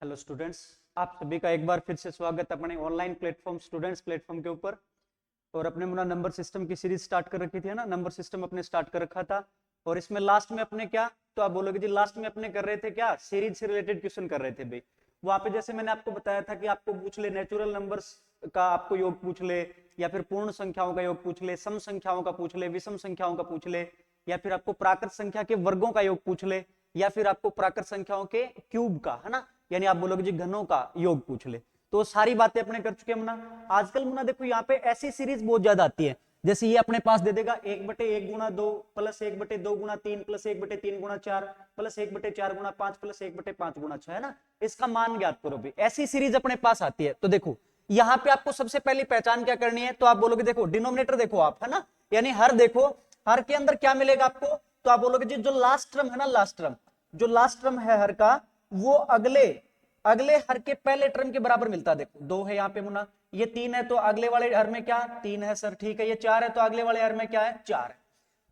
Hello students, आप सभी का एक बार फिर से स्वागत अपने ऑनलाइन प्लेटफॉर्म स्टूडेंट्स प्लेटफॉर्म के ऊपर। और अपने मुना नंबर सिस्टम की सीरीज स्टार्ट कर रखी थी ना, नंबर सिस्टम अपने स्टार्ट कर रखा था। और इसमें लास्ट में अपने क्या, तो आप बोलोगे जी लास्ट में अपने कर रहे थे क्या, सीरीज से रिलेटेड क्वेश्चन कर रहे थे भाई। वहां पे जैसे मैंने आपको बताया था कि आपको पूछ ले नेचुरल नंबर्स का, आपको योग पूछ ले, या फिर पूर्ण संख्याओं का योग पूछ ले, सम संख्याओं का पूछ ले, विषम संख्याओं का पूछ ले, या फिर आपको प्राकृत संख्या के वर्गों का योग पूछ ले, या फिर आपको प्राकृत संख्याओं के क्यूब का, है ना, यानी आप बोलोगे जी घनों का योग पूछ ले। तो सारी बातें अपने कर चुके हैं मुना। आजकल मुना देखो यहाँ पे ऐसी सीरीज बहुत ज्यादा आती है, जैसे ये अपने पास दे देगा 1/1 × 2 प्लस 1/2 × 3 प्लस 1/3 × 4 प्लस 1/4 × 5 प्लस 1/5 × 6, है ना। इसका मान ज्ञात करो भी, ऐसी सीरीज अपने पास आती है। तो देखो यहाँ पे आपको सबसे पहली पहचान क्या करनी है, तो आप बोलोगे देखो डिनोमिनेटर देखो आप, है ना, यानी हर देखो, हर के अंदर क्या मिलेगा आपको, तो आप बोलोगे जी जो लास्ट टर्म है ना, लास्ट टर्म, जो लास्ट टर्म है हर का, वो अगले अगले हर के पहले टर्म के बराबर मिलता है। देखो 2 है यहाँ पे मुना, ये 3 है तो अगले वाले हर में क्या 3 है सर, ठीक है। ये 4 है तो अगले वाले हर में क्या है 4 है।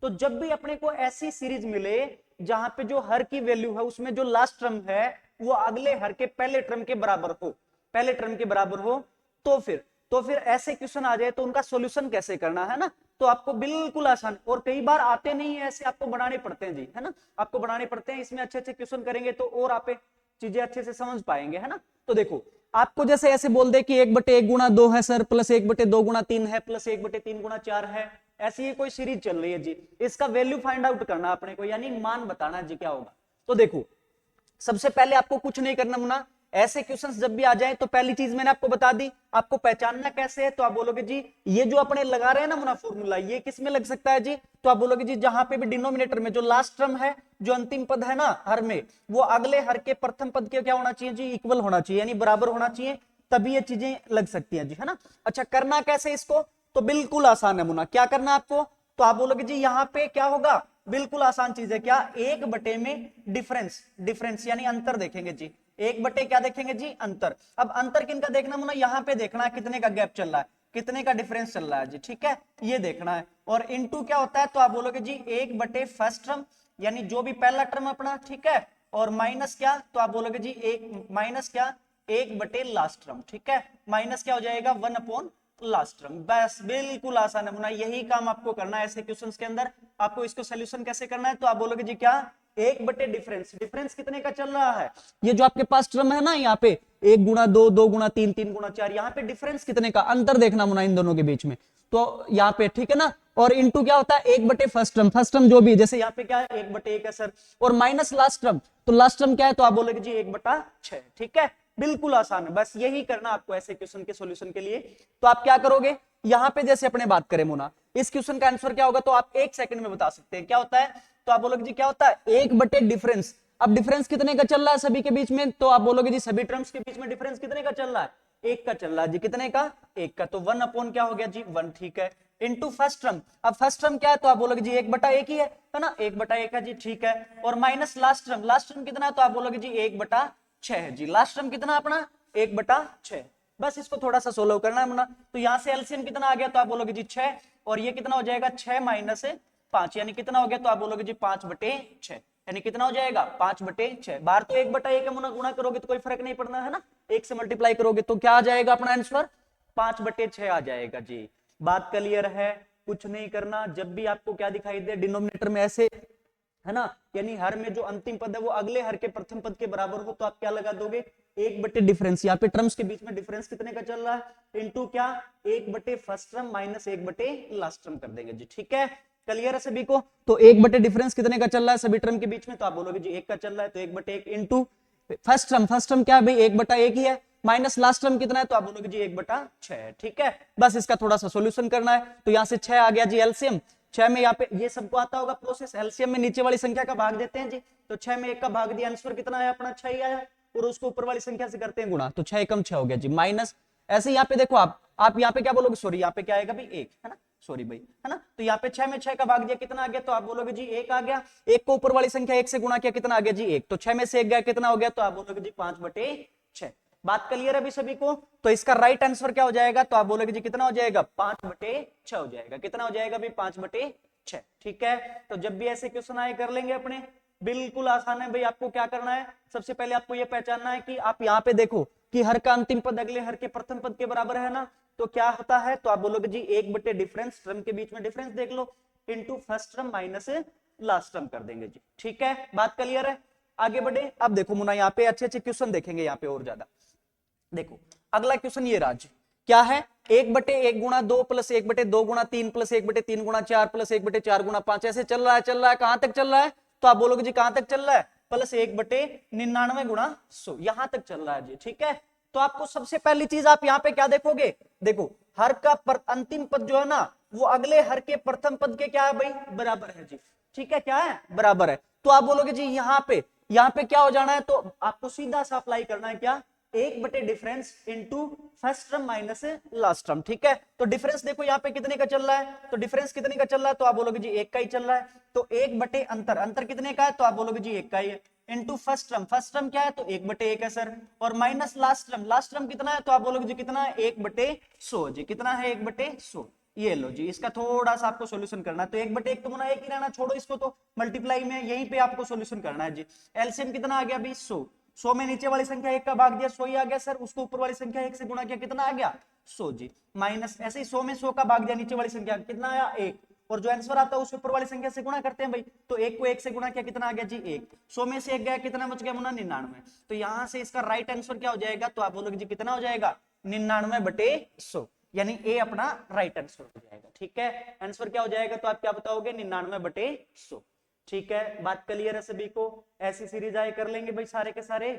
तो जब भी अपने को ऐसी सीरीज मिले जहां पे जो हर की वैल्यू है उसमें जो लास्ट टर्म है वो अगले हर के पहले टर्म के बराबर हो, पहले टर्म के बराबर हो, तो फिर ऐसे क्वेश्चन आ जाए तो उनका सॉल्यूशन कैसे करना है ना, तो आपको बिल्कुल आसान। और कई बार आते नहीं है ऐसे, आपको बनाने पड़ते हैं जी, है ना, आपको बनाने पड़ते हैं। इसमें अच्छे अच्छे क्वेश्चन करेंगे तो और आप चीजें अच्छे से समझ पाएंगे, है ना। तो देखो आपको जैसे ऐसे बोल दे कि 1/1 × 2 है सर, प्लस 1/2 × 3 है, प्लस 1/3 × 4 है, ऐसी ही कोई सीरीज चल रही है जी, इसका वैल्यू फाइंड आउट करना अपने को, यानी मान बताना जी क्या होगा। तो देखो सबसे पहले आपको कुछ नहीं करना मुना, ऐसे क्वेश्चंस जब भी आ जाए तो पहली चीज मैंने आपको बता दी, आपको पहचानना कैसे है, तो आप बोलोगे जी ये जो अपने लगा रहे हैं ना मुना फॉर्मूला, ये किस में लग सकता है जी, तो आप बोलोगे जी जहां पे भी डिनोमिनेटर में जो लास्ट टर्म है, जो अंतिम पद है ना हर में, वो अगले हर के प्रथम पद के क्या होना चाहिए जी, इक्वल होना चाहिए, यानी बराबर होना चाहिए, तभी ये चीजें लग सकती हैं जी, है ना। अच्छा करना कैसे इसको, तो बिल्कुल आसान है मुना। क्या करना आपको, तो आप बोलोगे जी यहाँ पे क्या होगा, बिल्कुल आसान चीज है, क्या 1 में डिफरेंस, डिफरेंस यानी अंतर देखेंगे जी, 1 क्या देखेंगे जी, अंतर। अब अंतर किनका देखना मुना, यहाँ पे देखना है कितने का गैप चल रहा है, कितने का डिफरेंस चल रहा है जी, ठीक है, ये देखना है। और इनटू क्या होता है, तो आप बोलोगे जी 1/फर्स्ट टर्म, यानी जो भी पहला टर्म अपना, ठीक है, और माइनस क्या, तो आप बोलोगे जी एक माइनस क्या, 1/लास्ट टर्म, ठीक है, माइनस क्या हो जाएगा 1 लास्ट टर्म। बस बिल्कुल आसान है मुना, यही काम आपको करना है ऐसे क्वेश्चंस के अंदर। आपको इसको सोल्यूशन कैसे करना है, तो आप बोलोगे जी क्या 1/डिफरेंस, डिफरेंस कितने का चल रहा है, ये जो आपके पास टर्म है ना यहाँ पे 1 × 2, 2 × 3, 3 × 4, यहाँ पे डिफरेंस कितने का, अंतर देखना मुना इन दोनों के बीच में, तो यहाँ पे ठीक है ना। और इनटू क्या होता है 1/फर्स्ट टर्म, फर्स्ट टर्म जो भी, जैसे यहाँ पे क्या है 1/1 है सर, और माइनस लास्ट टर्म, तो लास्ट टर्म क्या है, तो आप बोलोगे जी 1/6, ठीक है, बिल्कुल आसान है। बस यही करना आपको ऐसे क्वेश्चन के सॉल्यूशन के लिए। तो आप क्या करोगे, यहां पे जैसे अपने बात करें मुना, इस क्वेश्चन का आंसर क्या होगा, तो आप 1 सेकंड में बता सकते हैं क्या होता है, तो आप बोलोगे जी क्या होता है 1/डिफरेंस। अब डिफरेंस कितने का चल रहा है सभी के बीच में, तो आप बोलोगे जी सभी टर्म्स के बीच में डिफरेंस कितने का चल रहा है, 1 का चल रहा है जी, कितने का 1 का, तो 1 क्या हो गया जी 1, ठीक है, इनटू फर्स्ट टर्म। अब फर्स्ट टर्म क्या है, तो आप बोलोगे जी 1/1 ही है ना, 1/1 है जी, ठीक है, और minus last term, last term कितना है, तो आप बोलोगे जी 1/6 है जी, लास्ट टर्म कितना अपना 1/6। बस इसको थोड़ा सा सोल्व करना है मुना। तो यहां से एलसीएम कितना आ गया, तो आप बोलोगे जी 6, और ये कितना हो जाएगा 6 - 5, यानी कितना हो गया, तो आप बोलोगे जी 5/6, यानी कितना हो जाएगा 5/6। बाहर तो 1/1 का गुणा करोगे तो कोई फर्क नहीं पड़ना है ना, 1 से मल्टीप्लाई करोगे तो क्या आ जाएगा अपना आंसर 5/6 आ जाएगा जी। बात क्लियर है, कुछ नहीं करना। जब भी आपको क्या दिखाई दे डिनोमिनेटर में ऐसे, है ना, यानी हर में जो अंतिम पद है वो अगले हर के प्रथम पद के बराबर हो, तो आप क्या लगा दोगे 1/डिफरेंस, यहाँ पे टर्म्स के बीच में डिफरेंस कितने का चल रहा है, इनटू क्या 1/फर्स्ट टर्म माइनस 1/लास्ट टर्म कर देंगे जी, ठीक है, क्लियर है सभी को। तो 1/डिफरेंस कितने का चल रहा है सभी टर्म के बीच में, तो आप बोलोगे जी 1 का चल रहा है, तो 1/1 into first term, first term क्या है भाई 1/1 ही है, माइनस लास्ट टर्म कितना है, तो आप बोलोगे जी 1/6, ठीक है। बस इसका थोड़ा सा सोल्यूशन करना है, तो यहां से 6 आ गया जी एलसीएम, 6 में यहाँ पे ये सबको आता होगा प्रोसेस, एलसीएम में नीचे वाली संख्या का भाग देते हैं जी, तो 6 में 1 का भाग दिया, आंसर कितना है अपना 6 ही आया, और उसको ऊपर वाली संख्या से करते हैं गुणा, तो 6 × 6 हो गया जी माइनस। ऐसे यहाँ पे देखो आप यहाँ पे क्या बोलोगे, सॉरी यहाँ पे क्या आएगा भाई 1, है ना, सॉरी भाई, है ना, तो यहाँ पे 6 में 6 का भाग दिया कितना आ गया, तो आप बोलोगे जी 1 आ गया, 1 को ऊपर वाली संख्या 1 से गुणा किया कितना आ गया जी 1, तो 6 में से 1 गया कितना हो गया, तो आप बोलोगे जी 5/6। बात क्लियर है अभी सभी को। तो इसका राइट आंसर क्या हो जाएगा, तो आप बोलोगे जी कितना हो जाएगा 5/6 हो जाएगा, कितना हो जाएगा भाई 5/6, ठीक है। तो जब भी ऐसे क्वेश्चन आए कर लेंगे अपने, बिल्कुल आसान है भाई। आपको क्या करना है, सबसे पहले आपको यह पहचानना है कि आप यहाँ पे देखो कि हर का अंतिम पद अगले हर के प्रथम पद के बराबर है ना, तो क्या होता है, तो आप बोलोगे जी 1 बटे डिफरेंस, टर्म के बीच में डिफरेंस देख लो, into first term minus last term कर देंगे जी। ठीक है, बात क्लियर है, आगे बढ़े। अब देखो मुन्ना यहाँ पे अच्छे अच्छे क्वेश्चन देखेंगे यहाँ पे और ज्यादा। देखो अगला क्वेश्चन ये राज क्या है, 1/1 गुणा 2 प्लस 1/2 गुणा 3 प्लस 1/3 गुणा 4 प्लस 1/4 गुणा 5 ऐसे चल रहा है कहां तक चल रहा है, तो आप बोलोगे जी कहां तक चल रहा है, प्लस 1/99 गुणा 100 यहां तक चल रहा है जी। ठीक है, तो आपको सबसे पहली चीज आप यहाँ पे क्या देखोगे, देखो हर का अंतिम पद जो है ना वो अगले हर के प्रथम पद के क्या है भाई, बराबर है जी। ठीक है, क्या है, बराबर है। तो आप बोलोगे जी यहाँ पे क्या हो जाना है, तो आपको सीधा सा अप्लाई करना है क्या, 1 बटे difference into first term minus last term. ठीक है, तो डिफरेंस देखो यहाँ पे कितने का चल रहा है, तो डिफरेंस कितने का चल रहा है, तो आप बोलोगे जी 1 का ही चल रहा है, तो 1 बटे अंतर कितने का है, तो आप बोलोगे जी 1 का ही है, इंटू फर्स्ट टर्म क्या है, तो 1/1 है सर, और माइनस लास्ट टर्म कितना है, तो आप बोलोगे जी कितना है, 1/100 जी, कितना है 1/100। ये लो जी, इसका थोड़ा सा आपको सॉल्यूशन करना है, तो 1/1 तो मुना एक ही रहना, छोड़ो इसको, तो मल्टीप्लाई में यहीं पे आपको सॉल्यूशन करना है जी। एलसीएम कितना आ गया, 100 में नीचे वाली संख्या 1 का भाग दिया 100 ही आ गया सर, उसको ऊपर वाली संख्या 1 से गुणा किया कितना आ गया 100 जी, माइनस ऐसे ही 100 में 100 का भाग दिया नीचे वाली संख्या कितना आया 1, और जो आंसर आता है उस ऊपर वाली संख्या से गुणा करते हैं भाई, तो 1 को 1 से गुणा किया कितना आ गया जी 1, 100 में से 1 गया कितना बच गया मुना 99, तो यहां से इसका राइट आंसर क्या हो जाएगा, तो आप बोलोगे जी कितना हो जाएगा 99/100, यानी ए अपना राइट आंसर हो जाएगा। ठीक है, आंसर क्या हो जाएगा, तो आप क्या बताओगे 99/100। ठीक है, बात क्लियर है सभी को, ऐसी सीरीज आए कर लेंगे भाई, सारे के सारे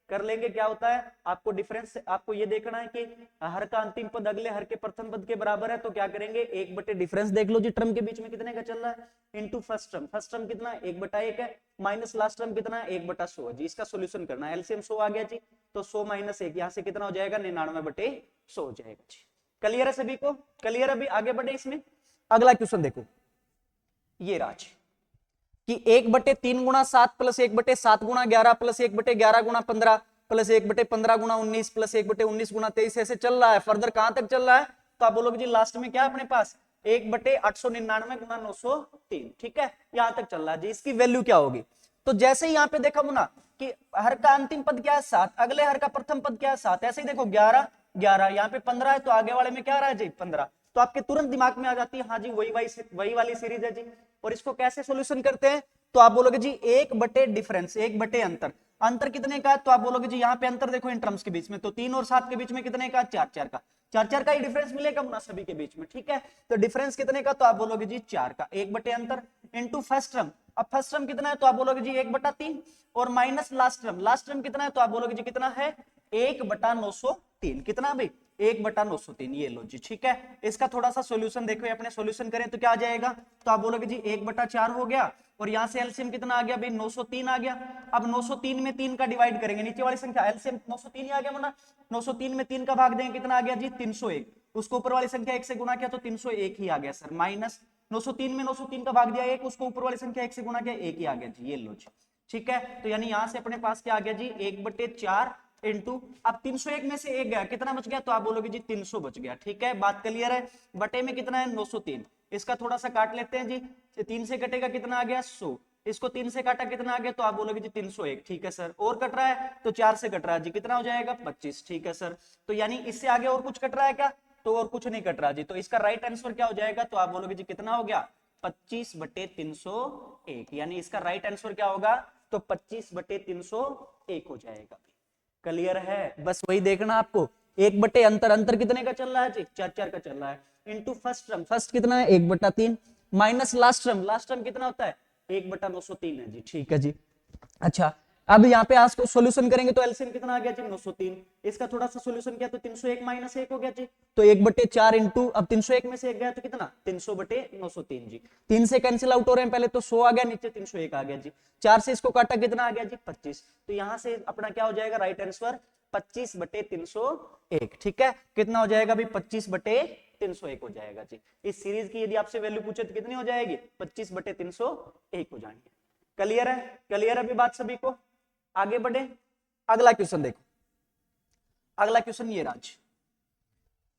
कर लेंगे। क्या होता है, आपको डिफरेंस आपको ये देखना है कि हर का अंतिम पद अगले हर के प्रथम पद के बराबर है, तो क्या करेंगे 1 बटे डिफरेंस देख लो जी, टर्म के बीच में कितने का चल रहा है, इंटू फर्स्ट टर्म कितना 1/1 है, माइनस लास्ट टर्म कितना है 1/100 जी, इसका सोल्यूशन करना है, एलसीएम 100 आ गया जी, तो 100 माइनस 1 यहाँ से कितना हो जाएगा 99/100 हो जाएगा जी। क्लियर है सभी को, क्लियर, अभी आगे बढ़े इसमें। अगला क्वेश्चन देखो ये राज कि 1/3 गुणा 7 प्लस 1/7 गुणा 11 प्लस 1/11 गुणा 15 प्लस 1/15 गुणा 19 प्लस 1/19 गुणा 23 ऐसे चल रहा है, फर्दर कहां तक चल रहा है, तो आप बोलोगे जी लास्ट में क्या है अपने पास 1/899 गुणा 903। ठीक है, यहां तक चल रहा है जी, इसकी वैल्यू क्या होगी, तो जैसे ही यहाँ पे देखा मुना कि हर का अंतिम पद क्या है 7, अगले हर का प्रथम पद क्या है 7, ऐसे ही देखो 11 11 यहाँ पे 15 है, तो आगे वाले में क्या आ रहा है जी 15, तो आपके तुरंत दिमाग में आ जाती है हाँ जी वही वाली सीरीज है जी। और इसको कैसे सॉल्यूशन करते हैं, तो आप बोलोगे जी 1 बटे डिफरेंस 1 बटे अंतर कितने का है, तो आप बोलोगे जी यहाँ पे अंतर देखो इन टर्म्स के बीच में, तो 3 और 7 के बीच में कितने का 4 का, 4 का ही डिफरेंस मिलेगा मुना सभी के बीच में। ठीक है, तो डिफरेंस कितने का, तो आप बोलोगे जी 4 का, 1 बटे इंटू फर्स्ट टर्म, अब फर्स्ट टर्म कितना है, तो आप बोलोगे जी 1/3, और माइनस लास्ट टर्म कितना है, तो आप बोलोगे जी कितना है 1/903, कितना भाई 1/903, ये लो जी। ठीक है, इसका थोड़ा सा सॉल्यूशन देखो, अपने सॉल्यूशन करें तो क्या आ जाएगा, तो आप बोलोगे जी 1/4 हो गया, और यहां से एलसीएम कितना आ गया भाई 903 आ गया। अब 903 में 3 का डिवाइड करेंगे, नीचे वाली संख्या एलसीएम 903 ही आ गया मुना, 903 में 3 का भाग देंगे कितना आ गया जी 301, उसको ऊपर वाली संख्या 1 से गुणा किया तो 301 ही आ गया सर, माइनस 903 में 903 का भाग दिया 1, उसको ऊपर वाली संख्या 1 से गुणा किया 1 ही आ गया जी, ये लो जी। ठीक है, तो यानी यहां से अपने पास क्या आ गया जी 1/4 इंटू, अब 301 में से 1 गया कितना बच गया, तो आप बोलोगे जी 300 बच गया। ठीक है, बात क्लियर है, बटे में कितना है 903, इसका थोड़ा सा काट लेते हैं जी, 3 से कटेगा कितना आ गया 100, इसको 3 से काटा कितना आ गया, तो आप बोलोगे जी 301। ठीक है सर, और कट रहा है तो 4 से कट रहा है जी, कितना हो जाएगा 25। ठीक है सर, तो यानी इससे आगे और कुछ कट रहा है क्या, तो और कुछ नहीं कट रहा जी, तो इसका राइट आंसर क्या हो जाएगा, तो आप बोलोगे जी कितना हो गया 25/301, यानी इसका राइट आंसर क्या होगा, तो 25/301 हो जाएगा। क्लियर है, बस वही देखना आपको, 1 बटे अंतर कितने का चल रहा है जी 4 का चल रहा है, इंटू फर्स्ट कितना है 1/3 माइनस लास्ट टर्म कितना होता है 1/903 है जी। ठीक है जी, अच्छा अब यहाँ पे आज को सॉल्यूशन करेंगे तो एलसीएम कितना आ गया जी 903, इसका थोड़ा सा सॉल्यूशन किया तो 301 माइनस 1 हो गया जी, तो 1/4 इंटू, अब 301 में से 1 गया तो कितना 300/903 जी, 3 से कैंसिल आउट हो रहे हैं, पहले तो 100 आ गया, नीचे 301 आ गया जी, 4 से इसको काटा कितना आ गया जी 25, तो यहाँ से अपना क्या हो जाएगा राइट आंसर 25/301। ठीक है, कितना हो जाएगा भाई 25/301 हो जाएगा जी। इस सीरीज की यदि आपसे वैल्यू पूछे तो कितनी हो जाएगी 25/301 हो जाएंगे। क्लियर है, क्लियर अभी बात सभी को, आगे बढ़े। अगला क्वेश्चन देखो, अगला क्वेश्चन ये राज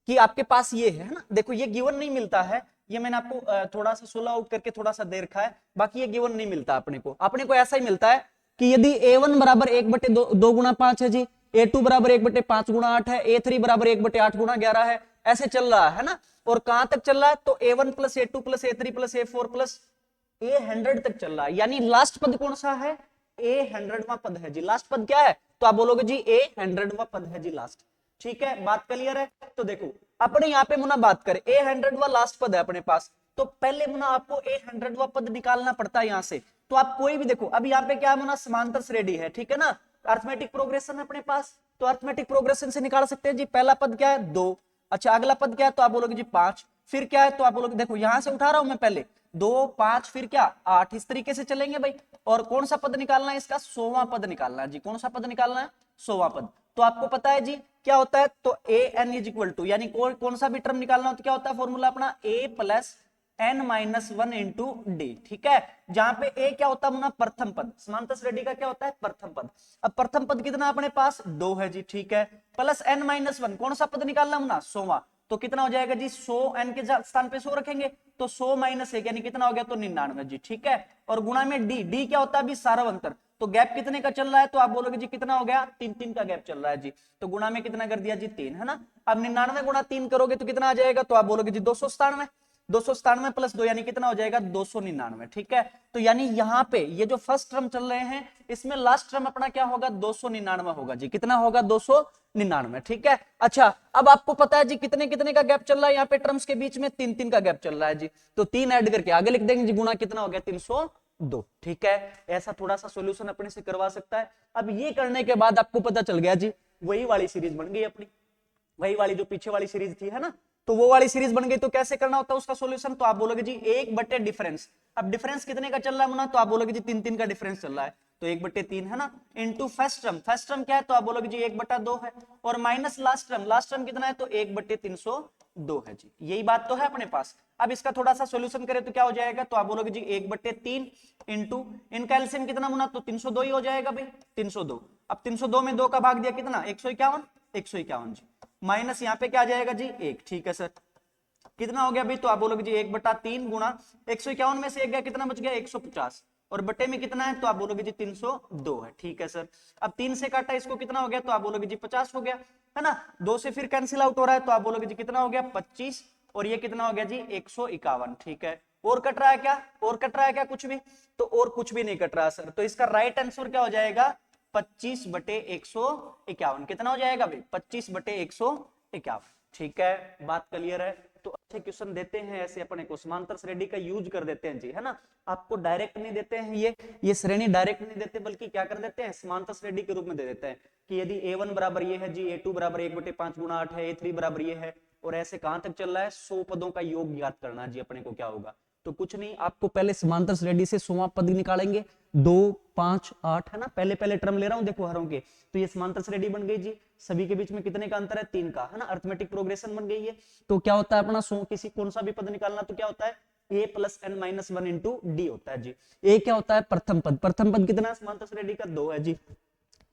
कि आपके पास ये है ना, देखो ये गिवन नहीं मिलता है, ये मैंने आपको थोड़ा सा सोल्व आउट करके थोड़ा सा दे रखा है, बाकी ये गिवन नहीं मिलता अपने को ऐसा ही मिलता है कि यदि a1 बराबर 1/2 गुणा 5 है जी, a2 बराबर 1/5 गुणा 8 है, a3 बराबर 1/8 गुणा 11 है, ऐसे चल रहा है ना। और कहां तक चल रहा है, तो a1 plus a2 plus a3 plus a4 plus a100 तक चल रहा है, यानी लास्ट पद कौन सा है, a100वां पद है जी। लास्ट पद क्या है, तो आप बोलोगे जी a100वां पद है जी लास्ट। ठीक है, बात क्लियर है। तो देखो अपने यहाँ पे मुना बात करें, a100वां लास्ट पद है अपने पास, तो पहले मुना आपको a100वां पद निकालना पड़ता है यहाँ से। तो आप कोई भी देखो, अभी यहाँ पे क्या है मुना, समांतर श्रेणी है, ठीक है ना, अर्थमेटिक प्रोग्रेशन है अपने पास, तो अर्थमेटिक प्रोग्रेशन से निकाल सकते हैं जी। पहला पद क्या है 2, अच्छा अगला पद क्या है, तो आप बोलोगे जी 5, फिर क्या है, तो आप बोलोगे देखो यहां से उठा रहा हूं मैं पहले 2 5 फिर क्या 8, इस तरीके से चलेंगे भाई। और कौन सा पद निकालना है, इसका 100वां पद निकालना है जी। कौन सा पद निकालना है, 100वां पद। तो आपको पता है जी क्या होता है, तो A N is equal to, यानी कौन सा भी टर्म निकालना हो तो क्या होता है फॉर्मूला अपना, a plus n-1 into D. ठीक है, जहां पे a क्या होता है मुना, प्रथम पद, समांतर श्रेणी का क्या होता है, प्रथम पद। अब प्रथम पद कितना अपने पास 2 है जी, ठीक है, प्लस n-1 कौन सा पद निकालना मुना, 100वां, तो कितना हो जाएगा जी 100, n के स्थान पे 100 रखेंगे तो 100 माइनस 1 यानी कितना हो गया, तो 99 जी। ठीक है, और गुणा में डी क्या होता है अभी, सारवंतर, तो गैप कितने का चल रहा है, तो आप बोलोगे जी कितना हो गया, 3 का गैप चल रहा है जी। तो गुणा में कितना कर दिया जी 3, है ना। अब 99 गुणा 3 करोगे तो कितना आ जाएगा, तो आप बोलोगे जी 297, 297 प्लस 2 यानी कितना हो जाएगा 299। ठीक है, तो यानी यहाँ पे ये जो फर्स्ट टर्म चल रहे हैं इसमें लास्ट टर्म अपना क्या होगा, 299 होगा जी। कितना होगा, 299। ठीक है, अच्छा अब आपको पता है जी कितने कितने का गैप चल रहा है यहाँ पे टर्म्स के बीच में, 3 का गैप चल रहा है जी। तो 3 ऐड करके आगे लिख देंगे जी, गुणा कितना हो गया 302। ठीक है, ऐसा थोड़ा सा सोल्यूशन अपने से करवा सकता है। अब ये करने के बाद आपको पता चल गया जी वही वाली सीरीज बन गई अपनी, वही वाली जो पीछे वाली सीरीज थी, है ना। तो वो वाली सीरीज बन गई, तो कैसे करना होता है उसका सॉल्यूशन, तो आप बोलोगे जी 1/, डिफरेंस। अब डिफरेंस कितने का चल रहा है मुना, तो आप बोलोगे जी 3 का डिफरेंस चल रहा है, तो 1/3 है ना, into first term, first term क्या है, तो आप बोलोगे जी 1/2 है, और minus last term, last term कितना है, तो 1/302 है जी। यही बात तो है अपने पास। अब इसका थोड़ा सा सॉल्यूशन करें तो क्या हो जाएगा, तो आप बोलोगे जी 1/3 इंटू इनका एलसीएम कितना मुना, तो 302 ही हो जाएगा भाई, 302। अब 302 में 2 का भाग दिया कितना, 151, 151 जी, माइनस यहाँ पे क्या आ जाएगा जी 1। ठीक है सर, कितना हो गया भाई, तो आप बोलोगे जी 1/3 गुणा 151 में से 1 गया, कितना बच गया 150, और बटे में कितना है, तो आप बोलोगे जी 302 है। ठीक है सर, अब 3 से काटा इसको कितना हो गया, तो आप बोलोगे जी 50 हो गया, है ना। 2 से फिर कैंसिल आउट हो रहा है, तो आप बोलोगे जी कितना हो गया 25, और ये कितना हो गया जी 151। ठीक है, और कट रहा है क्या, और कट रहा है क्या कुछ भी, तो और कुछ भी नहीं कट रहा सर। तो इसका राइट आंसर क्या हो जाएगा, 25/151। कितना हो जाएगा भाई, 25/151। ठीक है, बात क्लियर है। तो अच्छे क्वेश्चन देते हैं ऐसे अपने को, समांतर श्रेणी का यूज कर देते हैं जी, है ना। आपको डायरेक्ट नहीं देते हैं ये श्रेणी डायरेक्ट नहीं देते, बल्कि क्या कर देते हैं, समांतर श्रेणी के रूप में दे देते हैं कि यदि a1 बराबर ये है जी, a2 बराबर 1/5 गुणा 8 है, a3 बराबर ये है, और ऐसे कहां तक चल रहा है, 100 पदों का योग याद करना जी अपने को। क्या होगा, तो कुछ नहीं, आपको पहले समांतर श्रेणी से 100वां पद निकालेंगे, 2 5 8, है ना, पहले पहले टर्म ले रहा हूं देखो हरों के, तो ये समांतर श्रेणी बन गई जी। सभी के बीच में कितने का अंतर है, 3 का, है ना, अर्थमेटिक प्रोग्रेशन बन गई है। तो क्या होता है अपना 100 किसी कौन सा भी पद निकालना, तो क्या होता है a plus n-1 into D होता है जी। a क्या होता है, प्रथम पद, प्रथम पद कितना है समांतर श्रेणी का 2 है जी,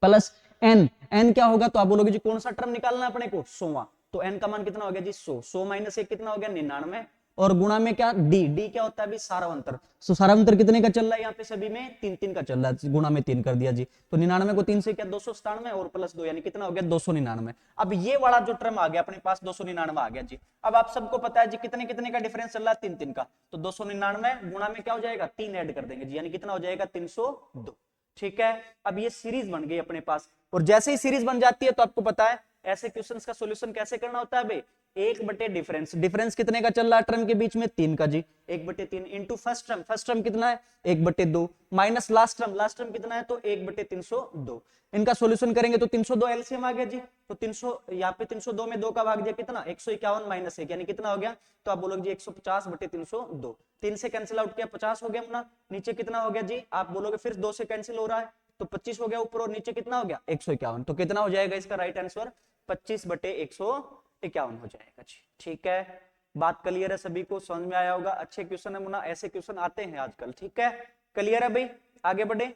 प्लस n क्या होगा, तो आप बोलोगे जी कौन सा टर्म निकालना है अपने को, 100वां, तो n का मान कितना हो गया जी 100, 100 माइनस 1 कितना हो गया 99, और गुणा में क्या डी क्या होता है अभी, सारावंतर। सो सारावंतर कितने का चल रहा है यहाँ पे सभी में, 3 का चल रहा है, गुणा में 3 कर दिया जी। तो 99 को 3 से क्या 297, और प्लस 2 यानी कितना हो गया 299। अब ये वाला जो टर्म आ गया अपने पास 299 आ गया जी। अब आप सबको पता है जी कितने कितने का डिफरेंस चल रहा है, 3 का, तो 299 गुणा में क्या हो जाएगा 3 ऐड कर देंगे जी, यानी कितना हो जाएगा 302। ठीक है, अब ये सीरीज बन गई अपने पास, और जैसे ही सीरीज बन जाती है तो आपको पता है ऐसे क्वेश्चंस का सॉल्यूशन कैसे करना होता है भाई, 1/, डिफरेंस, डिफरेंस कितने का चल रहा है टर्म के बीच में, 3 का जी, 1/3 into first term, first term कितना है 1/2, minus last term, last term कितना है, तो 1/302। इनका सॉल्यूशन करेंगे तो 302 एलसीएम आ गया जी, तो 300 यहाँ पे 302 में 2 का भाग दिया कितना 151 माइनस 1 यानी कितना हो गया, तो आप बोलोगे जी 150/302, 3 से कैंसिल आउट किया 50 हो गया अपना, नीचे कितना हो गया जी, आप बोलोगे फिर 2 से कैंसिल हो रहा है तो 25 हो गया ऊपर, और नीचे कितना हो गया 151, तो कितना हो जाएगा इसका राइट आंसर 25/151 हो जाएगा जी। ठीक है, बात क्लियर है, सभी को समझ में आया होगा। अच्छे क्वेश्चन है मुना, ऐसे क्वेश्चन आते हैं आजकल। ठीक है, क्लियर है भाई, आगे बढ़े,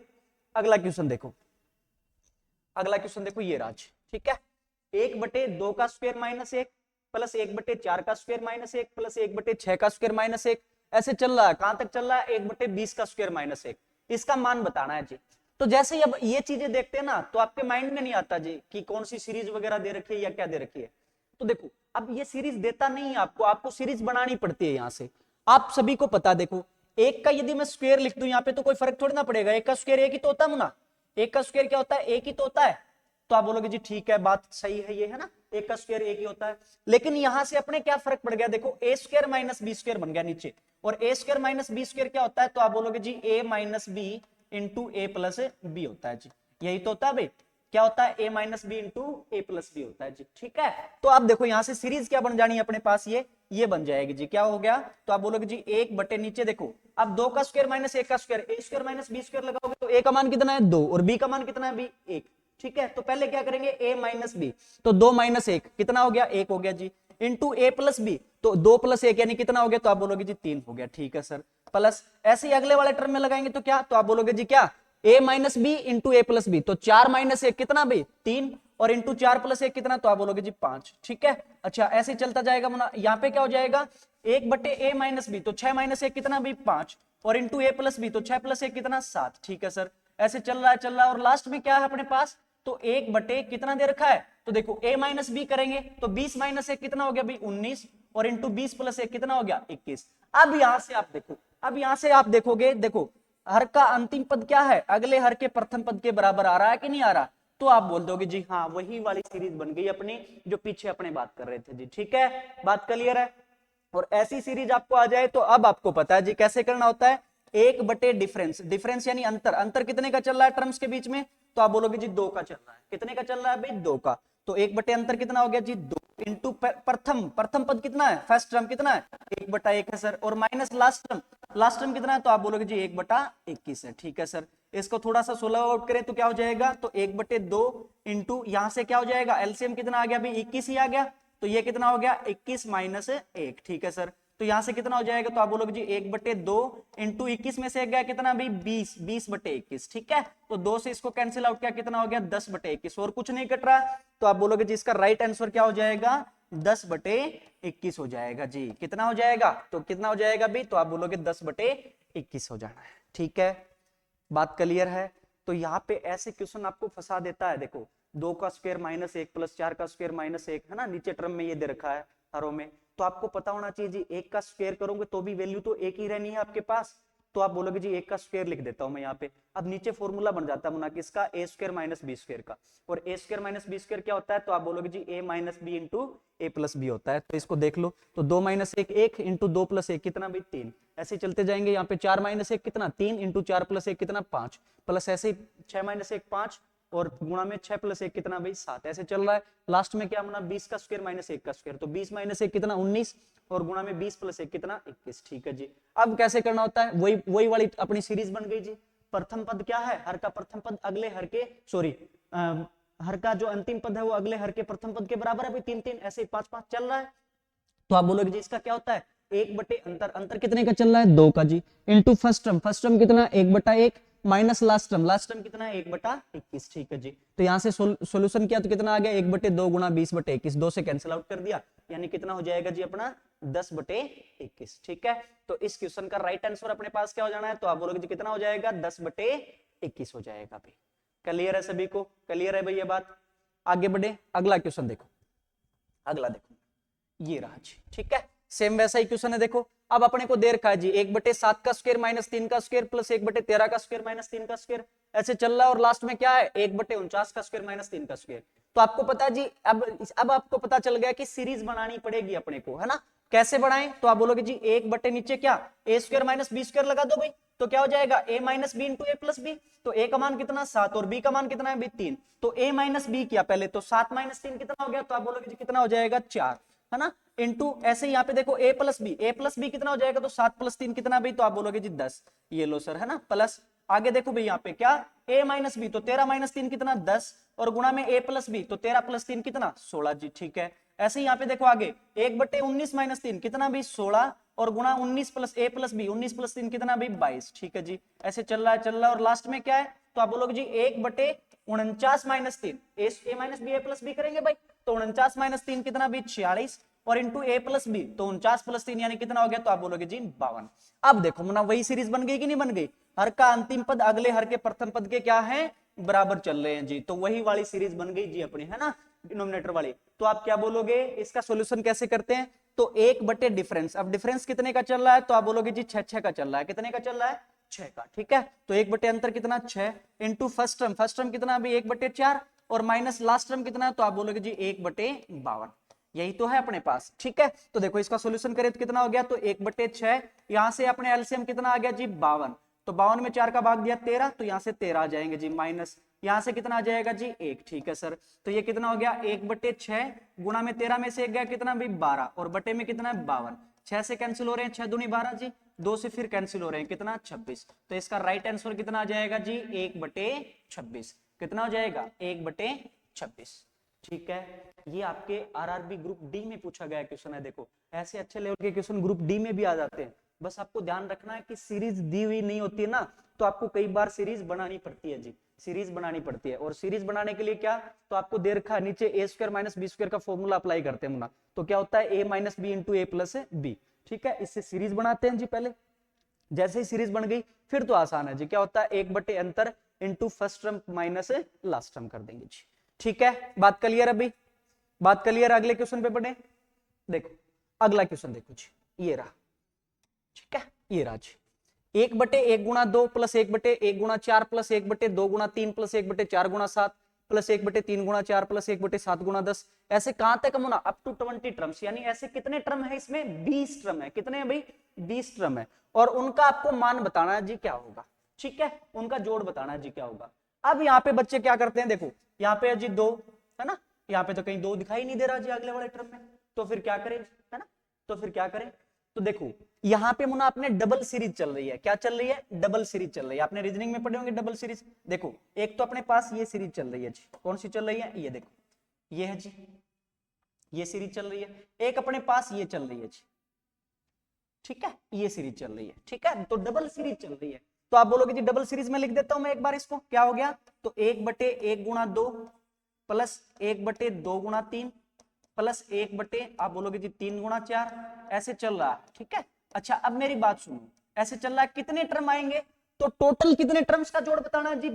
अगला क्वेश्चन देखो, अगला क्वेश्चन देखो ये राज। ठीक है, 1/2 का स्क्वायर माइनस 1, प्लस 1/4 का स्क्वायर माइनस 1 प्लस 1/6 का स्क्वायर माइनस 1, ऐसे चल रहा है। कहां तक चल रहा है? 1/20 का स्क्वायर माइनस 1, इसका मान बताना है जी। तो जैसे ही अब ये चीजें देखते हैं ना, तो आपके माइंड में नहीं आता जी कि कौन सी सीरीज वगैरह दे रखी है या क्या दे रखी है। तो देखो अब ये सीरीज देता नहीं है आपको, आपको सीरीज बनानी पड़ती है। यहां से आप सभी को पता, देखो एक का यदि मैं स्क्वायर लिख दूं यहाँ पे तो कोई फर्क थोड़ी ना पड़ेगा, एक का स्क्वायर एक ही तो होता है ना, एक का स्क्वायर क्या होता है? एक ही तो होता है। तो आप बोलोगे जी ठीक है, बात सही है, ये है ना, एक का स्क्वायर एक ही होता है। लेकिन यहां से अपने क्या फर्क पड़ गया? देखो ए स्क्वायर माइनस बी स्क्वायर बन गया नीचे, और ए स्क्वायर माइनस बी स्क्वायर क्या होता है? तो आप बोलोगे जी ए माइनस बी इंटू ए प्लस बी होता है जी, यही तो होता है भाई। क्या होता है? ए माइनस बी इंटू ए प्लस बी होता है जी, ठीक है। तो आप देखो यहां से सीरीज क्या बन जानी है अपने पास? ये बन जाएगी जी। क्या हो गया? तो आप बोलोगे जी एक बटे नीचे देखो, अब 2 का स्क्वायर माइनस 1 का स्क्वायर, ए स्क्वायर माइनस बी स्क्वायर लगाओगे तो ए का मान कितना है? 2, और बी का मान कितना है? बी 1, ठीक है। तो पहले क्या करेंगे? ए माइनस बी, तो 2 माइनस 1 कितना हो गया? 1 हो गया जी, इंटू ए प्लस बी, तो 2 प्लस 1 यानी कितना हो गया? तो आप बोलोगे जी 3 हो गया, ठीक है सर। प्लस ऐसे ही अगले वाले टर्म में लगाएंगे तो क्या? तो आप बोलोगे जी क्या? ए माइनस बी इंटू ए प्लस बी, तो 4 माइनस 1 कितना भाई? 3, और इंटू 4 प्लस 1 कितना? तो आप बोलोगे जी 5, ठीक है। अच्छा ऐसे चलता जाएगा मुना, यहाँ पे क्या हो जाएगा? 1 बटे ए माइनस बी, तो 6 माइनस 1 कितना भाई? 5, और इंटू ए प्लस बी, तो 6 प्लस 1 कितना? 7, ठीक है सर। ऐसे चल रहा है, और लास्ट में क्या है अपने पास? तो 1 बटे कितना दे रखा है? तो देखो a माइनस बी करेंगे तो 20 माइनस 1 कितना हो गया भाई? 19, और इंटू 20 प्लस 1 कितना हो गया? 21। अब यहां से आप देखो, अब यहां से आप देखोगे, देखो हर का अंतिम पद क्या है? अगले हर के प्रथम पद के बराबर आ रहा है कि नहीं आ रहा? तो आप बोल दोगे जी हाँ, वही वाली सीरीज बन गई अपनी जो पीछे अपने बात कर रहे थे जी, ठीक है। बात क्लियर है? और ऐसी सीरीज आपको आ जाए तो अब आपको पता है जी कैसे करना होता है। 1 बटे डिफरेंस, डिफरेंस यानी अंतर, अंतर कितने का चल रहा है टर्म्स के बीच में? तो आप बोलोगे जी 2 का चल रहा है। कितने का चल रहा है भाई? 2 का। तो 1 बटे अंतर कितना हो गया जी? 2, इंटू प्रथम, प्रथम पद कितना है? फर्स्ट टर्म कितना है? 1/1 है सर, और minus last term, last term कितना है? तो आप बोलोगे जी 1/21 है, ठीक है सर। इसको थोड़ा सा सोल्व आउट करें तो क्या हो जाएगा? तो 1/2 इंटू यहां से क्या हो जाएगा? एलसीएम कितना आ गया भाई? 21 ही आ गया। तो ये कितना हो गया? 21 माइनस 1, ठीक है सर। तो यहां से कितना हो जाएगा? तो आप बोलोगे जी 1/2 इंटू 21 में से गया कितना भाई? 20, 20/21, ठीक है। तो 2 से इसको कैंसिल आउट किया, कितना हो गया? 10/21, और कुछ नहीं कट रहा। तो आप बोलोगे जी इसका राइट आंसर क्या हो जाएगा? 10/21 हो जाएगा जी। कितना हो जाएगा? तो कितना हो जाएगा भाई? तो आप बोलोगे 10/21 हो जाना है, ठीक है। बात क्लियर है? तो यहाँ पे ऐसे क्वेश्चन आपको फंसा देता है। देखो 2 का स्क्वायर माइनस 1 प्लस 4 का स्क्वायर माइनस 1 है ना, नीचे टर्म में ये दे रखा है हरों में। तो आपको पता होना चाहिए जी 1 का स्क्वायर करोगे तो भी वैल्यू तो एक ही रहनी है आपके पास। तो आप बोलोगे जी 1 का स्क्वायर लिख देता हूं मैं यहाँ पे। अब नीचे फॉर्मूला बन जाता है मुना किसका? ए स्क्वायर माइनस बी स्क्वायर का। और ए स्क्वायर माइनस बी स्क्वायर क्या होता है? तो आप बोलोगे जी ए माइनस बी इंटू ए प्लस बी होता है। तो इसको देख लो, तो 2 माइनस 1 1 इंटू 2 प्लस 1 कितना भाई? 3। ऐसे चलते जाएंगे, यहाँ पे 4 माइनस 1 कितना? 3 इंटू 4 प्लस 1 कितना? 5, प्लस ऐसे 6 माइनस 1 5, और गुणा में 6 प्लस 1 कितना भाई? 7। ऐसे चल रहा है। लास्ट में क्या बना? 20 का स्क्वायर माइनस 1 का स्क्वायर, तो 20 माइनस 1 कितना? 19, और गुणा में 20 प्लस 1 कितना? 21, ठीक है जी। अब कैसे करना होता है? वही वाली अपनी सीरीज बन गई जी। प्रथम पद क्या है? हर का प्रथम पद अगले हर के, सॉरी हर का जो अंतिम पद है वो अगले हर के प्रथम पद के बराबर है भाई, 3 3, ऐसे 5 5 चल रहा है। तो आप बोलोगे जी इसका क्या होता है? 1 बटे अंतर, अंतर कितने का चल रहा है? 2 का जी, into first term, first term कितना? 1/1 माइनस लास्ट टर्म कितना है? 1/21, ठीक है जी। तो यहां से सॉल्यूशन किया तो कितना आ गया? 1/2 गुणा 20/21, 2 से कैंसिल आउट कर दिया, यानी कितना हो जाएगा जी अपना? 10/21, ठीक है। तो इस क्वेश्चन का राइट आंसर अपने पास क्या हो जाना है? तो आप बोलोगे जी कितना हो जाएगा? 10/21 हो जाएगा भाई। क्लियर है सभी को? क्लियर है भाई ये बात? आगे बढ़े, अगला क्वेश्चन देखो, अगला देखो, ये रहा जी, ठीक है। सेम वैसा ही क्वेश्चन है। देखो अब अपने को दे रखा है जी 1/7 का स्क्वायर माइनस 3 का स्क्वायर प्लस 1/13 का स्क्वायर माइनस 3 का स्क्वायर, ऐसे चल रहा है। और लास्ट में क्या है? 1/49 का स्क्वायर माइनस 3 का स्क्वायर। तो आपको पता है जी, अब आपको पता चल गया कि सीरीज बनानी पड़ेगी अपने को, है ना। कैसे बनाएं? तो आप बोलोगे जी 1 बटे नीचे क्या? ए स्क्वायर माइनस बी स्क्वायर लगा दो भाई, तो क्या हो जाएगा? ए माइनस बी इंटू ए प्लस बी। तो ए का मान कितना? 7, और बी का मान कितना है भाई? 3। तो ए माइनस बी किया पहले, तो 7 माइनस 3 कितना हो गया? तो आप बोलोगे जी कितना हो जाएगा? 4, है ना। इंटू ऐसे यहाँ पे देखो ए प्लस बी कितना हो जाएगा? तो 7 प्लस 3 कितना भाई? तो आप बोलोगे जी 10। ये लो सर, है ना। प्लस आगे देखो भाई यहाँ पे क्या? a माइनस बी, तो 13 माइनस 3 कितना? 10, और गुणा में a प्लस बी, तो 13 प्लस 3 कितना? 16 जी, ठीक है। ऐसे ही यहाँ पे देखो आगे 1/19 माइनस 3 कितना भी? 16, और गुणा 19 plus a plus B, 19 plus 3 कितना भी? 22, ठीक है जी। ऐसे चल रहा है, और लास्ट में क्या है? तो आप बोलोगे जी 1/49 माइनस 3, ए माइनस बी ए प्लस बी करेंगे भाई, तो 49 माइनस 3 कितना भी? 46, और इंटू ए प्लस बी, तो 49 प्लस 3 यानी कितना हो गया, तो आप बोलोगे जी 52। अब देखो मुन्ना वही सीरीज बन गई कि नहीं बन गई, हर का अंतिम पद अगले हर के प्रथम पद के क्या है, बराबर चल रहे हैं जी, तो वही वाली सीरीज बन गई जी अपनी, है ना, डिनोमिनेटर वाली। तो आप क्या बोलोगे, इसका सोल्यूशन कैसे करते हैं, तो 1 डिफरेंस, अब डिफरेंस कितने का चल रहा है, तो आप बोलोगे जी 6 का चल रहा है, कितने का चल रहा है, 6 का, ठीक है। तो 1 अंतर कितना 6 into first term, first term कितना अभी 1/4 और माइनस लास्ट टर्म कितना है, तो आप बोलोगे जी 1/52, यही तो है अपने पास, ठीक है। तो देखो इसका सोल्यूशन करें तो कितना हो गया, तो 1/6, यहां से अपने एलसीएम कितना आ गया जी 52, तो 52 में 4 का भाग दिया 13, तो यहां से 13 आ जाएंगे जी, माइनस यहां से कितना आ जाएगा जी 1, ठीक है सर। तो ये कितना हो गया 1/6 गुणा में 13 में से 1 गया कितना भी 12 और बटे में कितना है 52, 6 से कैंसिल हो रहे हैं, 6 दूनी 12 जी, 2 से फिर कैंसिल हो रहे हैं कितना 26, तो इसका राइट आंसर कितना आ जाएगा जी 1/26, कितना हो जाएगा 1/26, ठीक है। ये आपके आरआरबी ग्रुप डी में पूछा गया क्वेश्चन है, देखो ऐसे अच्छे लेवल के क्वेश्चन ग्रुप डी में भी आ जाते हैं, बस आपको ध्यान रखना है कि सीरीज दी हुई नहीं होती है ना, तो आपको कई बार सीरीज बनानी पड़ती है जी, सीरीज बनानी पड़ती है, और सीरीज बनाने के लिए क्या, तो आपको दे रखा है नीचे a² - b² का फॉर्मूला अप्लाई करते हैं मुन्ना, तो क्या होता है a - b into a plus b, ठीक है, इससे सीरीज बनाते हैं जी पहले, जैसे ही सीरीज बन गई फिर तो आसान है जी, क्या होता है 1 अंतर into first term minus last term कर देंगे जी, ठीक है। बात क्लियर, अभी बात क्लियर, अगले क्वेश्चन पे बढ़े, देखो अगला क्वेश्चन देखो जी, ये रहा, ठीक है, ये रहा जी, 1/1 गुणा 2 प्लस 1/1 गुणा 4 प्लस 1/2 गुणा 3 प्लस 1/4 गुणा 7 प्लस 1/3 गुणा 4 प्लस 1/7 गुणा 10, ऐसे कहां तक हम ना अप टू 20 टर्म्स, यानी ऐसे कितने टर्म है इसमें, 20 टर्म है, कितने हैं भाई 20 टर्म है, और उनका आपको मान बताना है जी क्या होगा, ठीक है, उनका जोड़ बताना है जी क्या होगा। अब यहाँ पे बच्चे क्या करते हैं, देखो यहाँ पे है जी 2, है ना, यहाँ पे तो कहीं 2 दिखाई नहीं दे रहा जी अगले वाले टर्म में, तो फिर क्या करें, है ना, तो फिर क्या करें, तो देखो यहाँ पे मुना अपने डबल सीरीज चल रही है, क्या चल रही है, डबल सीरीज चल रही है, आपने रीजनिंग में पढ़े होंगे डबल सीरीज, देखो एक तो अपने पास ये सीरीज चल रही है जी, कौन सी चल रही है, ये देखो ये है जी, ये सीरीज चल रही है, एक अपने पास ये चल रही है जी, ठीक है, ये सीरीज चल रही है, ठीक है, तो डबल सीरीज चल रही है, तो आप बोलोगे जी डबल सीरीज में लिख देता हूं मैं एक बार इसको, क्या हो गया, तो 1/1 गुणा 2 प्लस 1/2 गुणा 3 प्लस 1 आप बोलोगे जी 3 गुणा 4, ऐसे चल रहा है, ठीक है। अच्छा अब मेरी बात सुनो, ऐसे चल रहा है, कितने टर्म आएंगे, तो टोटल कितने टर्म्स का जोड़ बताना है जी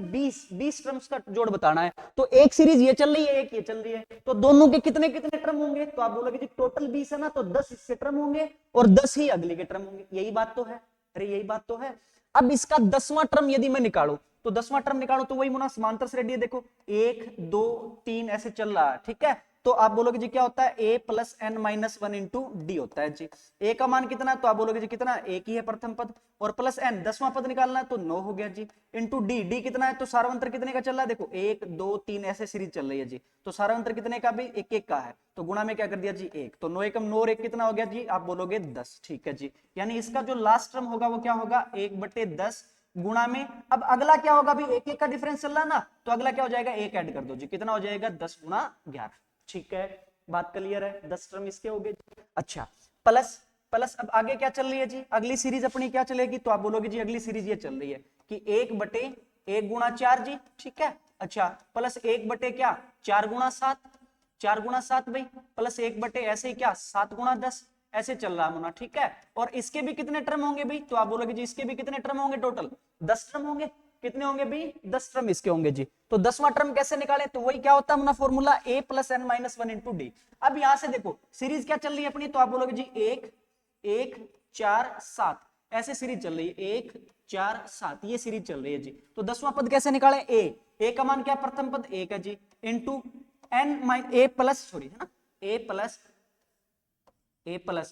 20 टर्म्स का जोड़ बताना है, तो एक सीरीज ये चल रही है, एक ये चल रही है, तो दोनों के कितने कितने टर्म होंगे, तो आप बोलोगे जी टोटल 20 है ना, तो 10 इससे टर्म होंगे और 10 ही अगले के टर्म होंगे, यही बात तो है, अरे यही बात तो है। अब इसका 10वां टर्म यदि मैं निकालू, तो 10वां टर्म निकालो तो वही मुना समांतर से रेडी है, देखो 1 2 3 ऐसे चल रहा है, ठीक है, तो आप बोलोगे जी क्या होता है a plus n minus 1 into D होता है जी, a का मान कितना, तो आप बोलोगे जी कितना, एक ही है प्रथम पद, और प्लस n 10वां पद निकालना है तो 9 हो गया जी, इंटू डी, डी कितना है, तो सारांतर कितने का चल रहा है, देखो 1 2 3 ऐसे सीरीज चल रही है जी, तो सारांतर कितने का भी 1 का है, तो गुणा में क्या कर दिया जी 1, तो 9 एकम 9 और 1 कितना हो गया जी, आप बोलोगे 10, ठीक है जी, यानी इसका जो लास्ट टर्म होगा वो क्या होगा 1/10 गुणा में, अब अगला क्या होगा भी 1 का डिफरेंस चल रहा है ना, तो अगला क्या हो जाएगा 1 ऐड कर दो जी, कितना हो जाएगा 10 गुणा 11, ठीक है, बात क्लियर है, 10 टर्म इसके हो गए। अच्छा प्लस प्लस अब आगे क्या चल रही है जी, अगली सीरीज अपनी क्या चलेगी, तो आप बोलोगे जी अगली सीरीज ये चल रही है कि 1/1 गुणा 4 जी, ठीक है, अच्छा प्लस 1 क्या 4 गुणा 7, 4 गुणा 7 भाई, प्लस 1 ऐसे ही क्या 7 गुणा 10, ऐसे चल रहा है, ठीक है, और इसके भी कितने टर्म होंगे भाई, तो आप बोलोगे जी इसके भी कितने टर्म होंगे, टोटल 10 टर्म होंगे, कितने होंगे भी 10 टर्म इसके होंगे जी, तो 10वां टर्म कैसे निकाले, तो वही क्या होता है अपना formula a plus n minus 1 into D. अब यहां से देखो सीरीज क्या चल रही है अपनी, तो आप बोलोगे जी 1 1 4 7 ऐसे सीरीज चल रही है, 1 4 7 ये सीरीज चल रही है जी, तो 10वां पद कैसे निकाले, a का मान क्या प्रथम पद 1 है जी, into n a plus sorry है ना a प्लस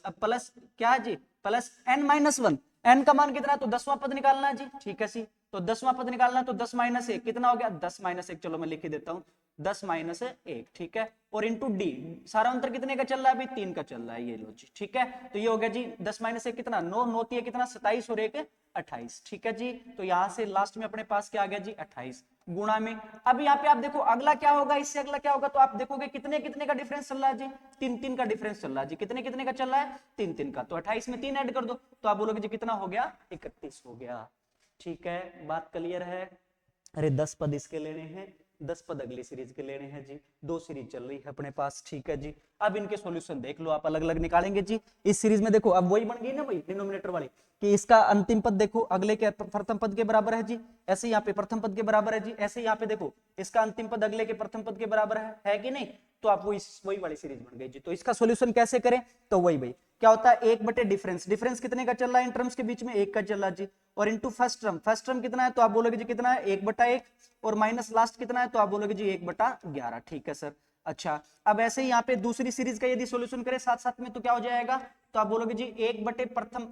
अब प्लस क्या है जी प्लस n माइनस 1, n का मान कितना है, तो 10वां पद निकालना है जी, ठीक है सी, तो 10वां पद निकालना है, तो 10 माइनस 1 कितना हो गया 10 माइनस 1, चलो मैं लिख देता हूं 10 माइनस 1, ठीक है, और इंटू डी, सारा अंतर कितने का चल रहा है अभी 3 का चल रहा है, ये लो जी, ठीक है, तो ये हो गया जी 10 माइनस 1 कितना 9, 9 3 कितना 27 और 1 28, ठीक है जी, तो यहां से लास्ट में अपने पास क्या आ गया जी 28 गुणा में। अब यहाँ पे आप देखो अगला क्या होगा, इससे अगला क्या होगा, तो आप देखोगे कितने कितने का डिफरेंस चल रहा है जी 3 3 का डिफरेंस चल रहा है जी, कितने कितने का चल रहा है 3 3 का, तो 28 में 3 ऐड कर दो, तो आप बोलोगे जी कितना हो गया 31 हो गया, ठीक है, बात क्लियर है, अरे 10 पद इसके लेने हैं 10 पद अगली सीरीज के लेने हैं जी, 2 सीरीज चल रही है अपने पास, ठीक है जी। अब इनके सॉल्यूशन देख लो आप, अलग अलग निकालेंगे जी। इस सीरीज में देखो अब वही बन गई ना भाई डिनोमिनेटर वाली, कि इसका अंतिम पद देखो अगले के प्रथम पद के बराबर है जी, ऐसे यहाँ पे प्रथम पद के बराबर है जी, ऐसे यहाँ पे देखो इसका अंतिम पद अगले के प्रथम पद के बराबर है कि नहीं, तो आप वही वाली सीरीज बन गई जी। तो इसका सॉल्यूशन कैसे करें, तो वही भाई क्या होता है, एक बटे डिफरेंस, डिफरेंस कितने का चल रहा है इन टर्म्स के बीच में, एक का चल रहा है जी, और into first term, first term कितना है तो आप बोलोगे जी कितना है, 1/1, और माइनस लास्ट कितना है तो आप बोलोगे जी 1/11, ठीक है सर। अच्छा अब ऐसे ही यहाँ पे दूसरी सीरीज का यदि सॉल्यूशन करें साथ साथ में तो क्या हो जाएगा, तो आप बोलोगे जी 1/प्रथम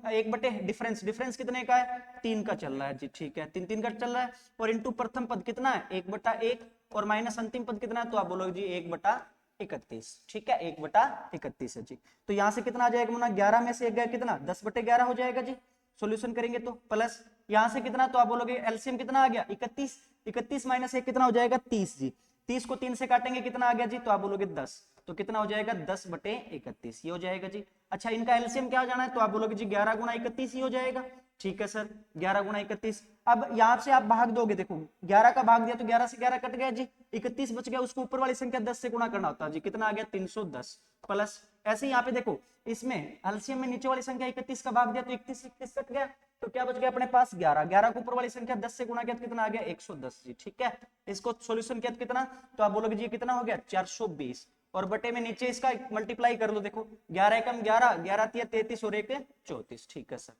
डिफरेंस, डिफरेंस कितने का है, 3 का चल रहा है जी, ठीक है, 3 का चल रहा है, और इंटू प्रथम पद कितना है 1/1, और माइनस अंतिम पद कितना है तो आप बोलोगे जी 1/31, ठीक है, 1/31 है जी। तो यहाँ से कितना आ जाएगा मुन्ना, 11 में से 1 गया कितना, 10/11 हो जाएगा जी, सॉल्यूशन करेंगे तो, प्लस यहाँ से कितना तो आप बोलोगे एलसीएम कितना आ गया 31, 31 माइनस 1 कितना हो जाएगा 30 जी, 30 को 3 से काटेंगे कितना आ गया जी, तो आप बोलोगे 10, तो कितना हो जाएगा 10/31 ये हो जाएगा जी। अच्छा इनका एलसीएम क्या हो जाना है तो आप बोलोगे जी 11 गुना 31 ही हो जाएगा, ठीक है सर, 11 गुना 31। अब यहाँ से आप भाग दोगे, देखो 11 का भाग दिया तो 11 से 11 कट गया जी, 31 बच गया, उसको ऊपर वाली संख्या 10 से गुणा करना होता है जी, कितना आ गया 310, प्लस ऐसे ही यहाँ पे देखो इसमें एलसीएम में नीचे वाली संख्या 31 का भाग दिया तो 31 कट गया, तो क्या बच गया अपने पास 11, 11 को ऊपर वाली संख्या 10 से गुणा किया तो कितना आ गया 110 जी, ठीक है। इसको सॉल्यूशन किया तो कितना, तो आप बोलोगे जी कितना हो गया 420, और बटे में नीचे इसका मल्टीप्लाई कर लो, देखो 11 एकम 11, 11 तिया 33 और 1 34, ठीक है सर।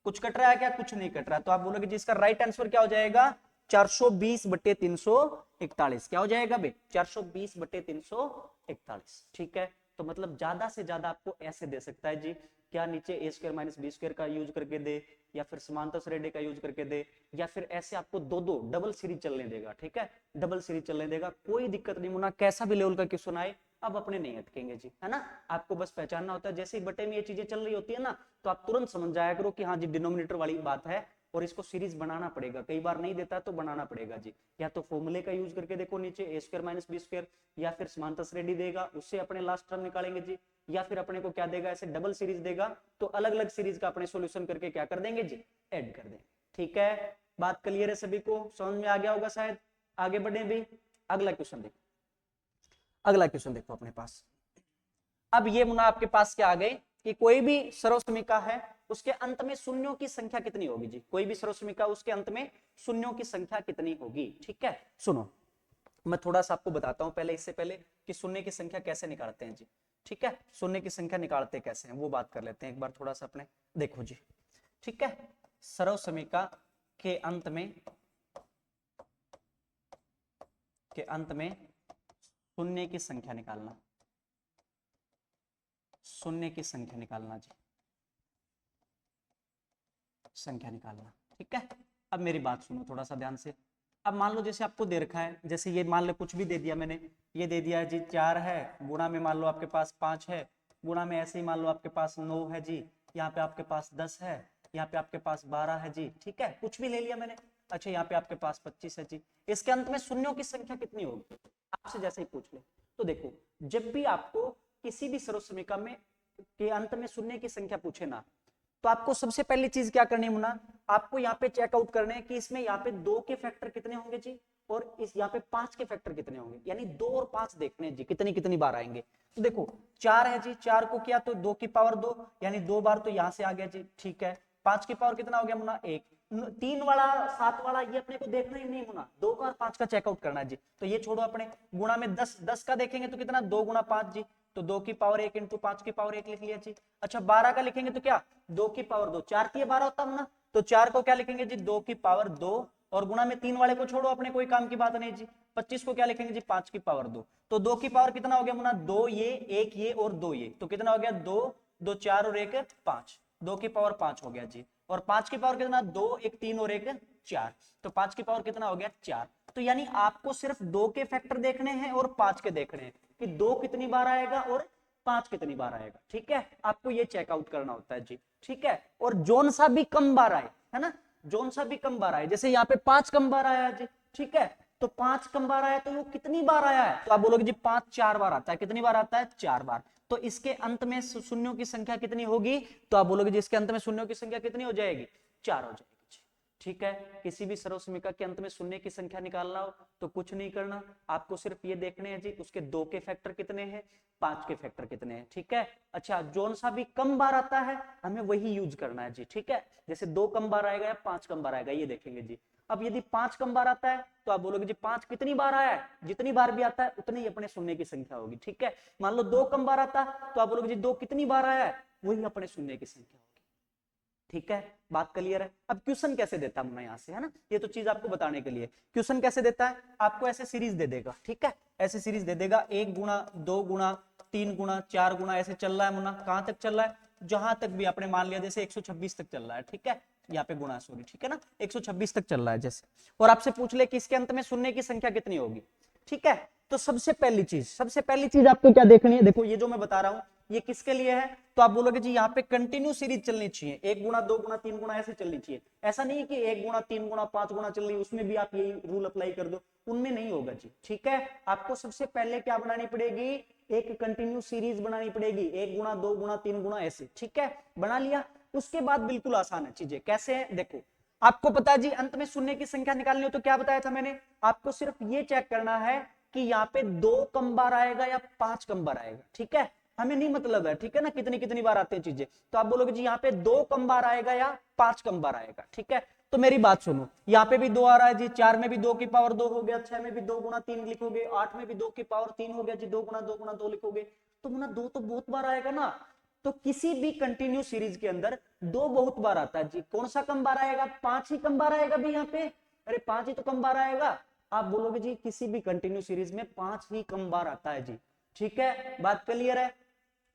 कुछ कट रहा है क्या, कुछ नहीं कट रहा, तो आप बोलोगे जी इसका राइट आंसर क्या हो जाएगा 420/341, क्या हो जाएगा बे 420/341, ठीक है। तो मतलब ज्यादा से ज्यादा आपको ऐसे दे सकता है जी, क्या नीचे a² - b² का यूज करके दे, या फिर समांतर श्रेणी का यूज करके दे, या फिर ऐसे आपको दो डबल सीरीज चलने देगा, ठीक है, डबल सीरीज चलने देगा, कोई दिक्कत नहीं मुन्ना, कैसा भी लेवल का क्वेश्चन आए अब अपने नहीं अटकेंगे जी, है ना। आपको बस पहचानना होता है, जैसे ही बटे में ये चीजें चल रही होती है ना, तो आप तुरंत समझ जाया करो कि हाँ जी डिनोमिनेटर वाली बात है, और इसको सीरीज बनाना पड़ेगा, कई बार नहीं देता तो बनाना पड़ेगा जी, या तो फॉर्मूले का यूज करके देखो नीचे a² - b², या फिर समांतर श्रेणी देगा उससे अपने लास्ट टर्म निकालेंगे जी, या फिर अपने को क्या देगा ऐसे डबल सीरीज देगा, तो अलग अलग सीरीज का अपने सॉल्यूशन करके क्या कर देंगे जी, ऐड कर देंगे, ठीक है। बात क्लियर है सभी को, समझ में आ गया होगा शायद। आगे बढ़े भी, अगला क्वेश्चन देखो, अगला क्वेश्चन देखो अपने पास। अब ये मुन्ना आपके पास क्या आ गए कि कोई भी सर्वसमीका है उसके अंत में शून्यों की संख्या कितनी होगी जी, कोई भी सर्वसमीका उसके अंत में शून्यों की संख्या कितनी होगी, ठीक है। सुनो मैं थोड़ा सा आपको बताता हूं पहले, इससे पहले कि शून्य की संख्या कैसे निकालते हैं जी, ठीक है, शून्य की संख्या निकालते कैसे हैं वो बात कर लेते हैं एक बार थोड़ा सा अपने, देखो जी, ठीक है। सर्वसमीका के अंत में शून्य की संख्या निकालना, शून्य की संख्या निकालना जी, संख्या निकालना, ठीक है। अब मेरी बात सुनो थोड़ा सा ध्यान से। अब मान लो जैसे आपको दे रखा है, जैसे ये मान लो कुछ भी दे दिया मैंने, ये दे दिया है जी 4 है, गुणा में मान लो आपके पास 5 है, गुणा में ऐसे ही मान लो आपके पास 9 है जी, यहाँ पे आपके पास 10 है, यहाँ पे आपके पास 12 है जी, ठीक है, कुछ भी ले लिया मैंने। अच्छा यहाँ पे आपके पास 25 है जी, इसके अंत में शून्यों की संख्या कितनी होगी, आपसे जैसे ही पूछ ले। तो देखो जब भी आपको किसी भी सर्वसमीका में के अंत में शून्य की संख्या पूछे ना, तो आपको सबसे पहली चीज क्या करनी है मुन्ना, आपको यहाँ पे चेकआउट करने हैं कि इसमें यहाँ पे 2 के फैक्टर कितने होंगे जी, और इस यहाँ पे 5 के फैक्टर कितने होंगे, यानी 2 और 5 देखने हैं जी कितनी कितनी बार आएंगे। तो देखो 4 है जी, 4 को किया तो 2 की पावर 2, यानी 2 बार तो यहाँ से आ गया जी, ठीक है। 5 की पावर कितना हो गया मुन्ना 1, 3 वाला 7 वाला ये अपने को देखना ही नहीं मुन्ना, 2 का और 5 का चेकआउट करना है जी। तो ये छोड़ो अपने, गुणा में 10 का देखेंगे तो कितना 2 गुणा 5 जी, तो 2 की पावर 1 इंटू 5 की पावर 1 लिख लिया जी। अच्छा 12 का लिखेंगे तो क्या 2 की पावर 2, 4 की 12 होता है ना, तो 4 को क्या लिखेंगे जी 2 की पावर 2, और गुणा में 3 वाले को छोड़ो अपने कोई काम की बात नहीं जी। 25 को क्या लिखेंगे जी 5 की पावर 2, तो 2 की पावर कितना हो गया मुन्ना 2 ये 1 ये और 2 ये, तो कितना हो गया 2 2 4 और 1 5, 2 की पावर 5 हो गया जी। और 5 की पावर कितना 2 1 3 और 1 4, तो 5 की पावर कितना हो गया 4। तो यानी आपको सिर्फ 2 के फैक्टर देखने हैं और 5 के देखने हैं कि 2 कितनी बार आएगा और 5 कितनी बार आएगा, ठीक है, आपको ये चेकआउट करना होता है जी, ठीक है। और जोन सा भी कम बार आए, है ना, जोन सा भी कम बार आए, जैसे यहाँ पे 5 कम बार आया जी, ठीक है, तो 5 कम बार आया तो वो कितनी बार आया है, तो आप बोलोगे जी 5 4 बार आता है, कितनी बार आता है 4 बार। तो इसके अंत में शून्यों की संख्या कितनी होगी, तो आप बोलोगे जी इसके अंत में शून्यों की संख्या कितनी हो जाएगी 4 हो जाएगी जी, ठीक है। किसी भी सर्वसमीका के अंत में शून्य की संख्या निकालना हो तो कुछ नहीं करना, आपको सिर्फ ये देखने हैं जी उसके 2 के फैक्टर कितने हैं, 5 के फैक्टर कितने हैं। ठीक है। अच्छा, जोन सा भी कम बार आता है हमें वही यूज करना है जी। ठीक है। जैसे 2 कम बार आएगा या 5 कम बार आएगा ये देखेंगे जी। अब यदि 5 कम बार आता है तो आप बोलोगे जी 5 कितनी बार आया है, जितनी बार भी आता है उतनी ही अपने शून्य की संख्या होगी। ठीक है। मान लो 2 कम बार आता है तो आप बोलोगे जी 2 कितनी बार आया है, वही अपने शून्य की संख्या होगी। ठीक है, बात क्लियर है। अब क्वेश्चन कैसे देता हूं मैं यहाँ से, है ना, ये तो चीज आपको बताने के लिए। क्वेश्चन कैसे देता है, आपको ऐसे सीरीज दे देगा। ठीक है, ऐसे सीरीज दे देगा 1 गुणा 2 गुणा 3 गुणा 4 गुणा, ऐसे चल रहा है मुन्ना। कहां तक चल रहा है, जहां तक भी आपने मान लिया, जैसे 126 तक चल रहा है। ठीक है, यहाँ पे गुणा सॉरी, ठीक है ना, 126 तक चल रहा है जैसे। और आपसे पूछ ले कि इसके अंत में शून्य की संख्या कितनी होगी। ठीक है, तो सबसे पहली चीज आपको क्या देखनी है, देखो ये जो मैं बता रहा हूं ये किसके लिए है, तो आप बोलोगे जी यहाँ पे कंटिन्यू सीरीज चलनी चाहिए, 1 गुणा 2 गुणा 3 गुणा ऐसे चलनी चाहिए। ऐसा नहीं है कि 1 गुणा 3 गुणा 5 गुणा चल रही, उसमें भी आप यही रूल अप्लाई कर दो, उनमें नहीं होगा जी। ठीक है, आपको सबसे पहले क्या बनानी पड़ेगी, एक कंटिन्यू सीरीज बनानी पड़ेगी, 1 गुणा 2 गुणा 3 गुणा ऐसे। ठीक है, बना लिया, उसके बाद बिल्कुल आसान है चीजें। कैसे है, देखो आपको पता है जी अंत में शून्य की संख्या निकालनी हो तो क्या बताया था मैंने, आपको सिर्फ ये चेक करना है कि यहाँ पे 2 कम बार आएगा या 5 कम बार आएगा। ठीक है, हमें नहीं मतलब है, ठीक है ना, कितनी कितनी बार आते हैं चीजें। तो आप बोलोगे जी यहाँ पे 2 कम बार आएगा या 5 कम बार आएगा। ठीक है, तो मेरी बात सुनो, यहाँ पे भी 2 आ रहा है जी, 4 में भी 2 की पावर 2 हो गया, 6 में भी 2 गुणा 3 लिखोगे, 8 में भी 2 की पावर 3 हो गया जी, 2 गुणा 2 गुणा 2 लिखोगे, तो मुना 2 तो बहुत बार आएगा ना। तो किसी भी कंटिन्यू सीरीज के अंदर 2 बहुत बार आता है जी। कौन सा कम बार आएगा, 5 ही कम बार आएगा भी यहाँ पे, अरे 5 ही तो कम बार आएगा। आप बोलोगे जी किसी भी कंटिन्यू सीरीज में 5 ही कम बार आता है जी। ठीक है, बात क्लियर है।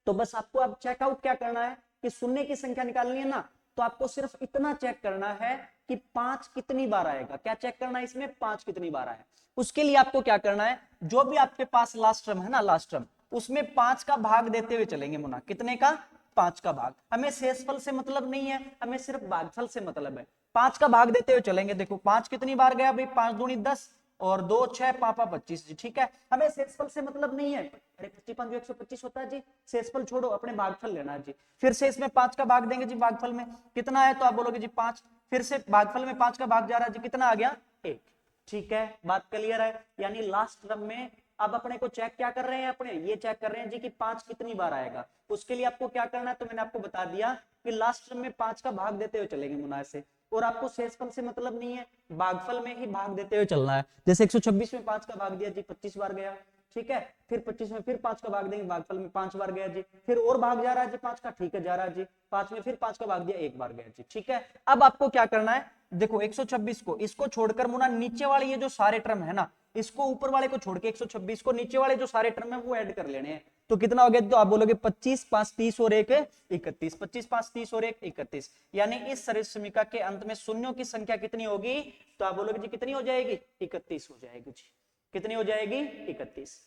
तो बस आपको अब चेकआउट क्या करना है कि शून्य की संख्या निकालनी है ना, तो आपको सिर्फ इतना चेक करना है कि 5 कितनी बार आएगा। क्या चेक करना है इसमें, 5 कितनी बार आया। उसके लिए आपको क्या करना है, जो भी आपके पास लास्ट टर्म है ना, लास्ट टर्म, उसमें 5 का भाग देते हुए चलेंगे मुन्ना। कितने का, 5 का भाग। हमें शेषफल से मतलब नहीं है, हमें सिर्फ भागफल से मतलब है। 5 का भाग देते हुए चलेंगे। देखो 5 कितनी बार गया भाई, 5 दूनी 10 और 2 6 पापा 25 जी। ठीक है, हमें शेषफल से मतलब नहीं है, अरे 25 5 125 होता है जी। शेषफल छोड़ो, अपने भागफल लेना है जी। फिर से इसमें 5 का भाग देंगे जी, भागफल में कितना है, तो आप बोलोगे जी 5, फिर से भागफल में 5 का भाग जा रहा है जी, कितना आ गया, 1। ठीक है, बात क्लियर है। यानी लास्ट टर्म में अब अपने को चेक क्या कर रहे हैं, अपने ये चेक कर रहे हैं जी कि 5 कितनी बार आएगा। उसके लिए आपको क्या करना है, तो मैंने आपको बता दिया कि लास्ट टर्म में 5 का भाग देते हुए चलेंगे मुना से, और आपको शेषफल से मतलब नहीं है, भागफल में ही भाग देते हुए चलना है। जैसे 126 में 5 का भाग दिया जी, 25 बार गया। ठीक है, फिर 25 में फिर 5 का भाग देंगे, भागफल में 5 बार गया जी, फिर और भाग जा रहा है जी 5 का, ठीक है जा रहा है जी, 5 में फिर 5 का भाग दिया, 1 बार गया जी। ठीक है, अब आपको क्या करना है, देखो 126 को इसको छोड़कर मुना नीचे वाले ये जो सारे टर्म है ना, इसको ऊपर वाले को छोड़ के 126 को नीचे वाले जो सारे टर्म है वो ऐड कर लेने हैं। तो कितना हो गया, तो आप बोलोगे 25 5 30 और 1 31, 25 5 30 और 1 31। यानी इस सरिश्रमिका के अंत में शून्यों की संख्या कितनी होगी, तो आप बोलोगे जी कितनी हो जाएगी, 31 हो जाएगी जी। कितनी हो जाएगी, 31।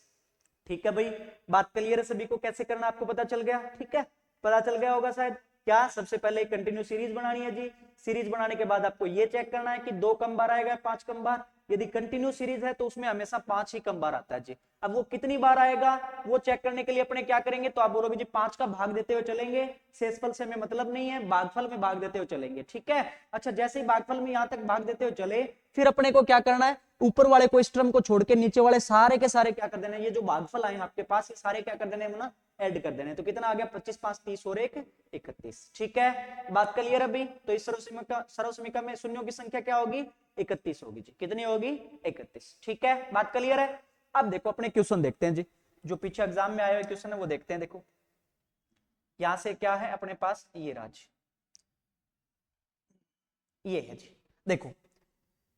ठीक है भाई, बात क्लियर है सभी को, कैसे करना आपको पता चल गया। ठीक है, पता चल गया होगा शायद। क्या, सबसे पहले कंटिन्यू सीरीज बनानी है जी। सीरीज बनाने के बाद आपको ये चेक करना है कि 2 कम बार आएगा, 5 कम बार। यदि कंटिन्यू सीरीज है तो उसमें हमेशा 5 ही कम बार आता है जी। अब वो कितनी बार आएगा वो चेक करने के लिए अपने क्या करेंगे, तो आप बोलोगे जी 5 का भाग देते हुए चलेंगे, शेषफल से हमें मतलब नहीं है, भागफल में भाग देते हुए चलेंगे। ठीक है, अच्छा जैसे ही भागफल में यहां तक भाग देते हुए चले, फिर अपने को क्या करना है, ऊपर वाले को इस टर्म को छोड़ के नीचे वाले सारे के सारे क्या कर देना है, ये जो भागफल आए आपके पास ये सारे क्या कर देने हैं ना, ऐड कर देने। तो कितना आ गया, 25 5 30 और 1 31। ठीक है, बात क्लियर अभी। तो इस सर्वसमीका में शून्यों की संख्या क्या होगी, 31 होगी जी। कितनी होगी, 31। ठीक है, बात क्लियर है। अब देखो अपने क्वेश्चन देखते हैं जी, जो पीछे एग्जाम में आए हुए क्वेश्चन है वो देखते हैं। देखो यहां से क्या है अपने पास, ये राज ये है जी। देखो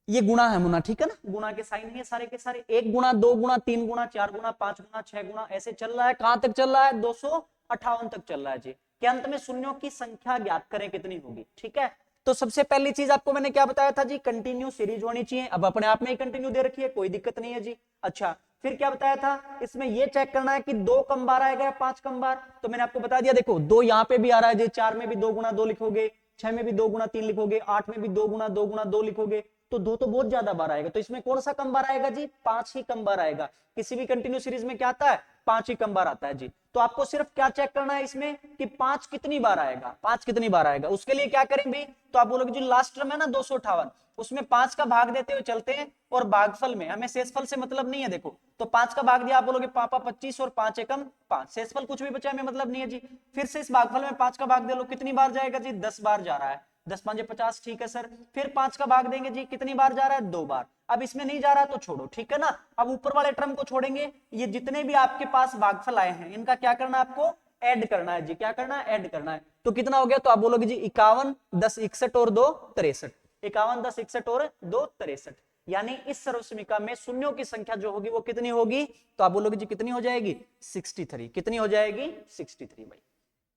ये गुणा है मुना, ठीक है ना, गुणा के साइन है सारे के सारे, 1 गुणा 2 गुणा 3 गुणा 4 गुणा 5 गुणा 6 गुणा ऐसे चल रहा है। कहां तक चल रहा है, 258 तक चल रहा है जी। के अंत में शून्यों की संख्या ज्ञात करें कितनी होगी। ठीक है, तो सबसे पहली चीज आपको मैंने क्या बताया था जी, कंटिन्यू सीरीज होनी चाहिए। अब अपने आप में ही कंटिन्यू दे रखी है, कोई दिक्कत नहीं है जी। अच्छा, फिर क्या बताया था, इसमें यह चेक करना है कि 2 कम बार आएगा या 5 कम बार। तो मैंने आपको बता दिया, देखो 2 यहां पे भी आ रहा है जी, 4 में भी 2 गुणा 2 लिखोगे, 6 में भी 2 गुणा 3 लिखोगे, 8 में भी 2 गुणा 2 गुणा 2 लिखोगे, तो 2 तो बहुत ज्यादा बार आएगा, तो इसमें कौन सा कम बार आएगा जी? 5 ही कम बार आएगा। किसी भी कंटिन्यू सीरीज में क्या आता है? 5 ही कम बार आता है जी। तो आपको सिर्फ क्या चेक करना है इसमें कि 5 कितनी बार आएगा, 5 कितनी बार आएगा। उसके लिए क्या करें भाई? तो आप बोलोगे जो लास्ट टर्म है ना 258, उसमें 5 का भाग देते हुए चलते हैं, और भागफल में हमें शेषफल से मतलब नहीं है। देखो तो 5 का भाग दिया, आप बोलोगे पापा 25 और 5 एकम 5, शेषफल कुछ भी बचा हमें मतलब नहीं है जी। फिर से इस भागफल में 5 का भाग दे लो, कितनी बार जाएगा जी? 10 बार जा रहा है। 10 5 50, ठीक है सर। फिर 5 का भाग देंगे जी, कितनी बार जा रहा है? 2 बार। अब इसमें नहीं जा रहा तो छोड़ो, ठीक है ना। अब ऊपर वाले टर्म को छोड़ेंगे, ये जितने भी आपके पास भागफल आए हैं इनका क्या करना है आपको? ऐड करना है जी। क्या करना है? ऐड करना है। तो कितना हो गया? तो आप बोलोगे जी 51 10 61 और 2 63, 51 10 61 और 2 63, यानी इस सर्वसमीका में शून्यों की संख्या जो होगी वो कितनी होगी? तो आप बोलोगे जी कितनी हो जाएगी? 63। कितनी हो जाएगी? 63 भाई।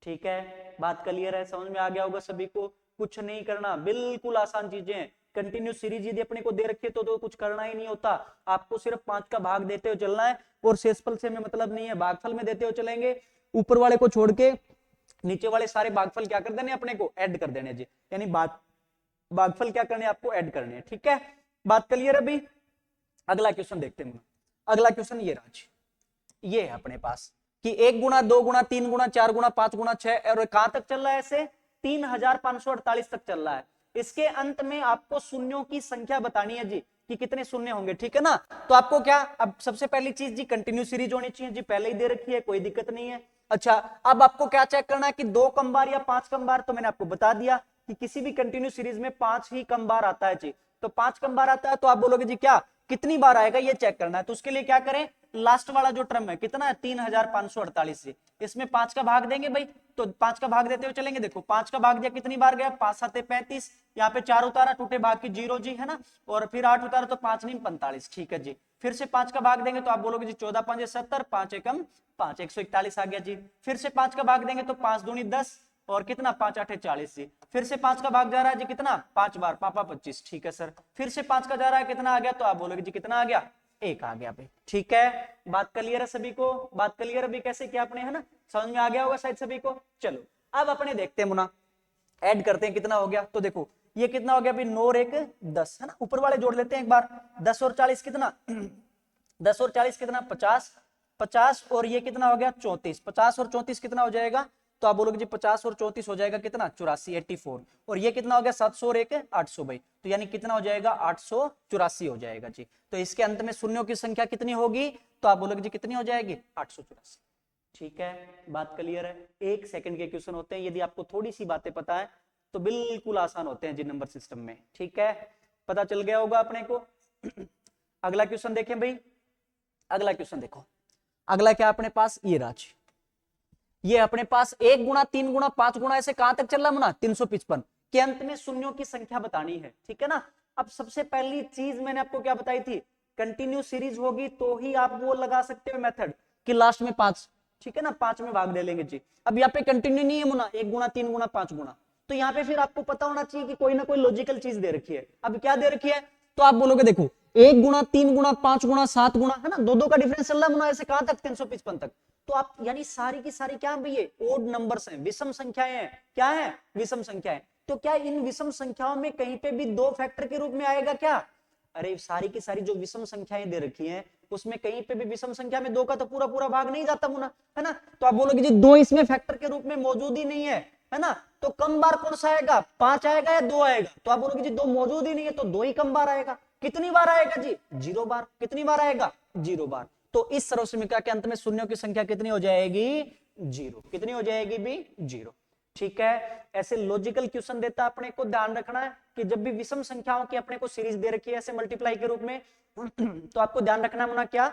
ठीक है, बात क्लियर है, समझ में आ गया होगा सभी को। कुछ नहीं करना, बिल्कुल आसान चीजें हैं। कंटिन्यू सीरीज यदि अपने को दे रखी है तो कुछ करना ही नहीं होता, आपको सिर्फ 5 का भाग देते हुए चलना है, और शेषफल से हमें मतलब नहीं है, भागफल में देते हुए चलेंगे। ऊपर वाले को छोड़ के नीचे वाले सारे भागफल क्या कर देने अपने को? ऐड कर देने जी, यानी भागफल क्या करने आपको? ऐड करने हैं। ठीक है, बात क्लियर है अभी। अगला क्वेश्चन देखते हैं। अगला क्वेश्चन ये राज, ये है अपने पास कि 1 गुना 2 गुना 3 गुना 4 गुना 5 गुना 6, और कहां तक चल रहा है? ऐसे 3548 तक चल रहा है। इसके अंत में आपको शून्यों की संख्या बतानी है जी कि कितने शून्य होंगे, ठीक है ना। तो आपको क्या, अब सबसे पहली चीज जी कंटिन्यू सीरीज होनी चाहिए जी, पहले ही दे रखी है, कोई दिक्कत नहीं है। अच्छा, अब आपको क्या चेक करना है कि 2 कम बार या 5 कम बार, तो मैंने आपको बता दिया कि किसी भी कंटिन्यू सीरीज में 5 ही कम बार आता है जी। तो 5 कम बार आता है, तो आप बोलोगे जी क्या कितनी बार आएगा ये चेक करना है। तो उसके लिए क्या करें, लास्ट वाला जो टर्म है कितना है? 3548 से इसमें 5 का भाग देंगे भाई, तो 5 का भाग देते हुए चलेंगे। देखो 5 का भाग दिया, कितनी बार गया? 5 7 35, यहाँ पे 4 उतारा, टूटे भाग की 0 जी, है ना, और फिर 8 उतारा तो 5 नहीं 45, ठीक है जी। फिर से 5 का भाग देंगे तो आप बोलोगे जी 14 5 70, 5 एकम 5, 141 आ गया जी। फिर से 5 का भाग देंगे तो 5 दूनी 10, और कितना 5 8 40 जी। फिर से 5 का भाग जा रहा है जी कितना? 5 बार, पापा 25, ठीक है सर। फिर से 5 का जा रहा है, कितना आ गया? तो आप बोलोगे जी कितना आ गया? 1 आ गया भाई। ठीक है, बात क्लियर है सभी को? बात क्लियर अभी कैसे किया आपने, है ना, समझ में आ गया होगा शायद सभी को। चलो अब अपने देखते हैं मुना, ऐड करते हैं कितना हो गया। तो देखो ये कितना हो गया भाई? 9 और 1 10, है ना। ऊपर वाले जोड़ लेते हैं एक बार, 10 और 40 कितना 10 और 40 कितना? 50, 50 और ये कितना हो गया? 34, 50 और 34 कितना हो जाएगा? तो आप बोलोगे जी 50 और 34 हो जाएगा कितना? 84, 84, और ये कितना हो गया? 700 और 1 800 भाई, तो यानी कितना हो जाएगा? 884 हो जाएगा जी। तो इसके अंत में शून्यों की संख्या कितनी होगी? तो आप बोलोगे जी कितनी हो जाएगी? 884। ठीक है, बात क्लियर है। 1 सेकंड के क्वेश्चन होते हैं, यदि आपको थोड़ी सी बातें पता है तो बिल्कुल आसान होते हैं जी नंबर सिस्टम में। ठीक है, पता चल गया होगा अपने को। अगला क्वेश्चन देखें भाई, अगला क्वेश्चन देखो। अगला क्या अपने पास? ये राज, ये अपने पास 1 गुना 3 गुना 5 गुना ऐसे कहां तक चल रहा है मुना? 355 के अंत में शून्यों की संख्या बतानी है, ठीक है ना। अब सबसे पहली चीज मैंने आपको क्या बताई थी, कंटिन्यू सीरीज होगी तो ही आप वो लगा सकते हो मेथड कि लास्ट में 5, ठीक है ना, 5 में भाग दे लेंगे जी। अब यहाँ पे कंटिन्यू नहीं है मुना, 1 गुना 3 गुना 5 गुना, तो यहाँ पे फिर आपको पता होना चाहिए कि कोई ना कोई लॉजिकल चीज दे रखी है। अब क्या दे रखी है? तो आप बोलोगे देखो 1 गुना 3 गुना 5 गुना 7 गुना, है ना, दो दो का डिफरेंस चल रहा है मुना, ऐसे कहां तक? 355 तक। तो आप यानी सारी की सारी क्या है ये? ओड नंबर्स हैं, विषम संख्याएं हैं। क्या है? विषम संख्याएं। तो क्या इन विषम संख्याओं में कहीं पे भी 2 फैक्टर के रूप में आएगा क्या? अरे सारी की सारी जो विषम संख्याएं दे रखी हैं उसमें कहीं पे भी विषम संख्या में 2 का तो पूरा पूरा भाग नहीं जाता मुना, है ना। तो आप बोलोगे जी 2 इसमें फैक्टर के रूप में मौजूद ही नहीं है ना। तो कम बार कौन सा आएगा? 5 आएगा या 2 आएगा? तो आप बोलोगे जी 2 मौजूद ही नहीं है, तो 2 ही कम बार आएगा। कितनी बार आएगा जी? 0 बार। कितनी बार आएगा? 0 बार। तो इस सर्वसमीका के अंत में शून्यों की संख्या कितनी हो जाएगी? 0। कितनी हो जाएगी भी? 0। ठीक है, ऐसे लॉजिकल क्वेश्चन देता अपने को ध्यान रखना है कि जब भी विषम संख्याओं की अपने को सीरीज दे रखी है ऐसे मल्टीप्लाई के रूप में, तो आपको ध्यान रखना है क्या,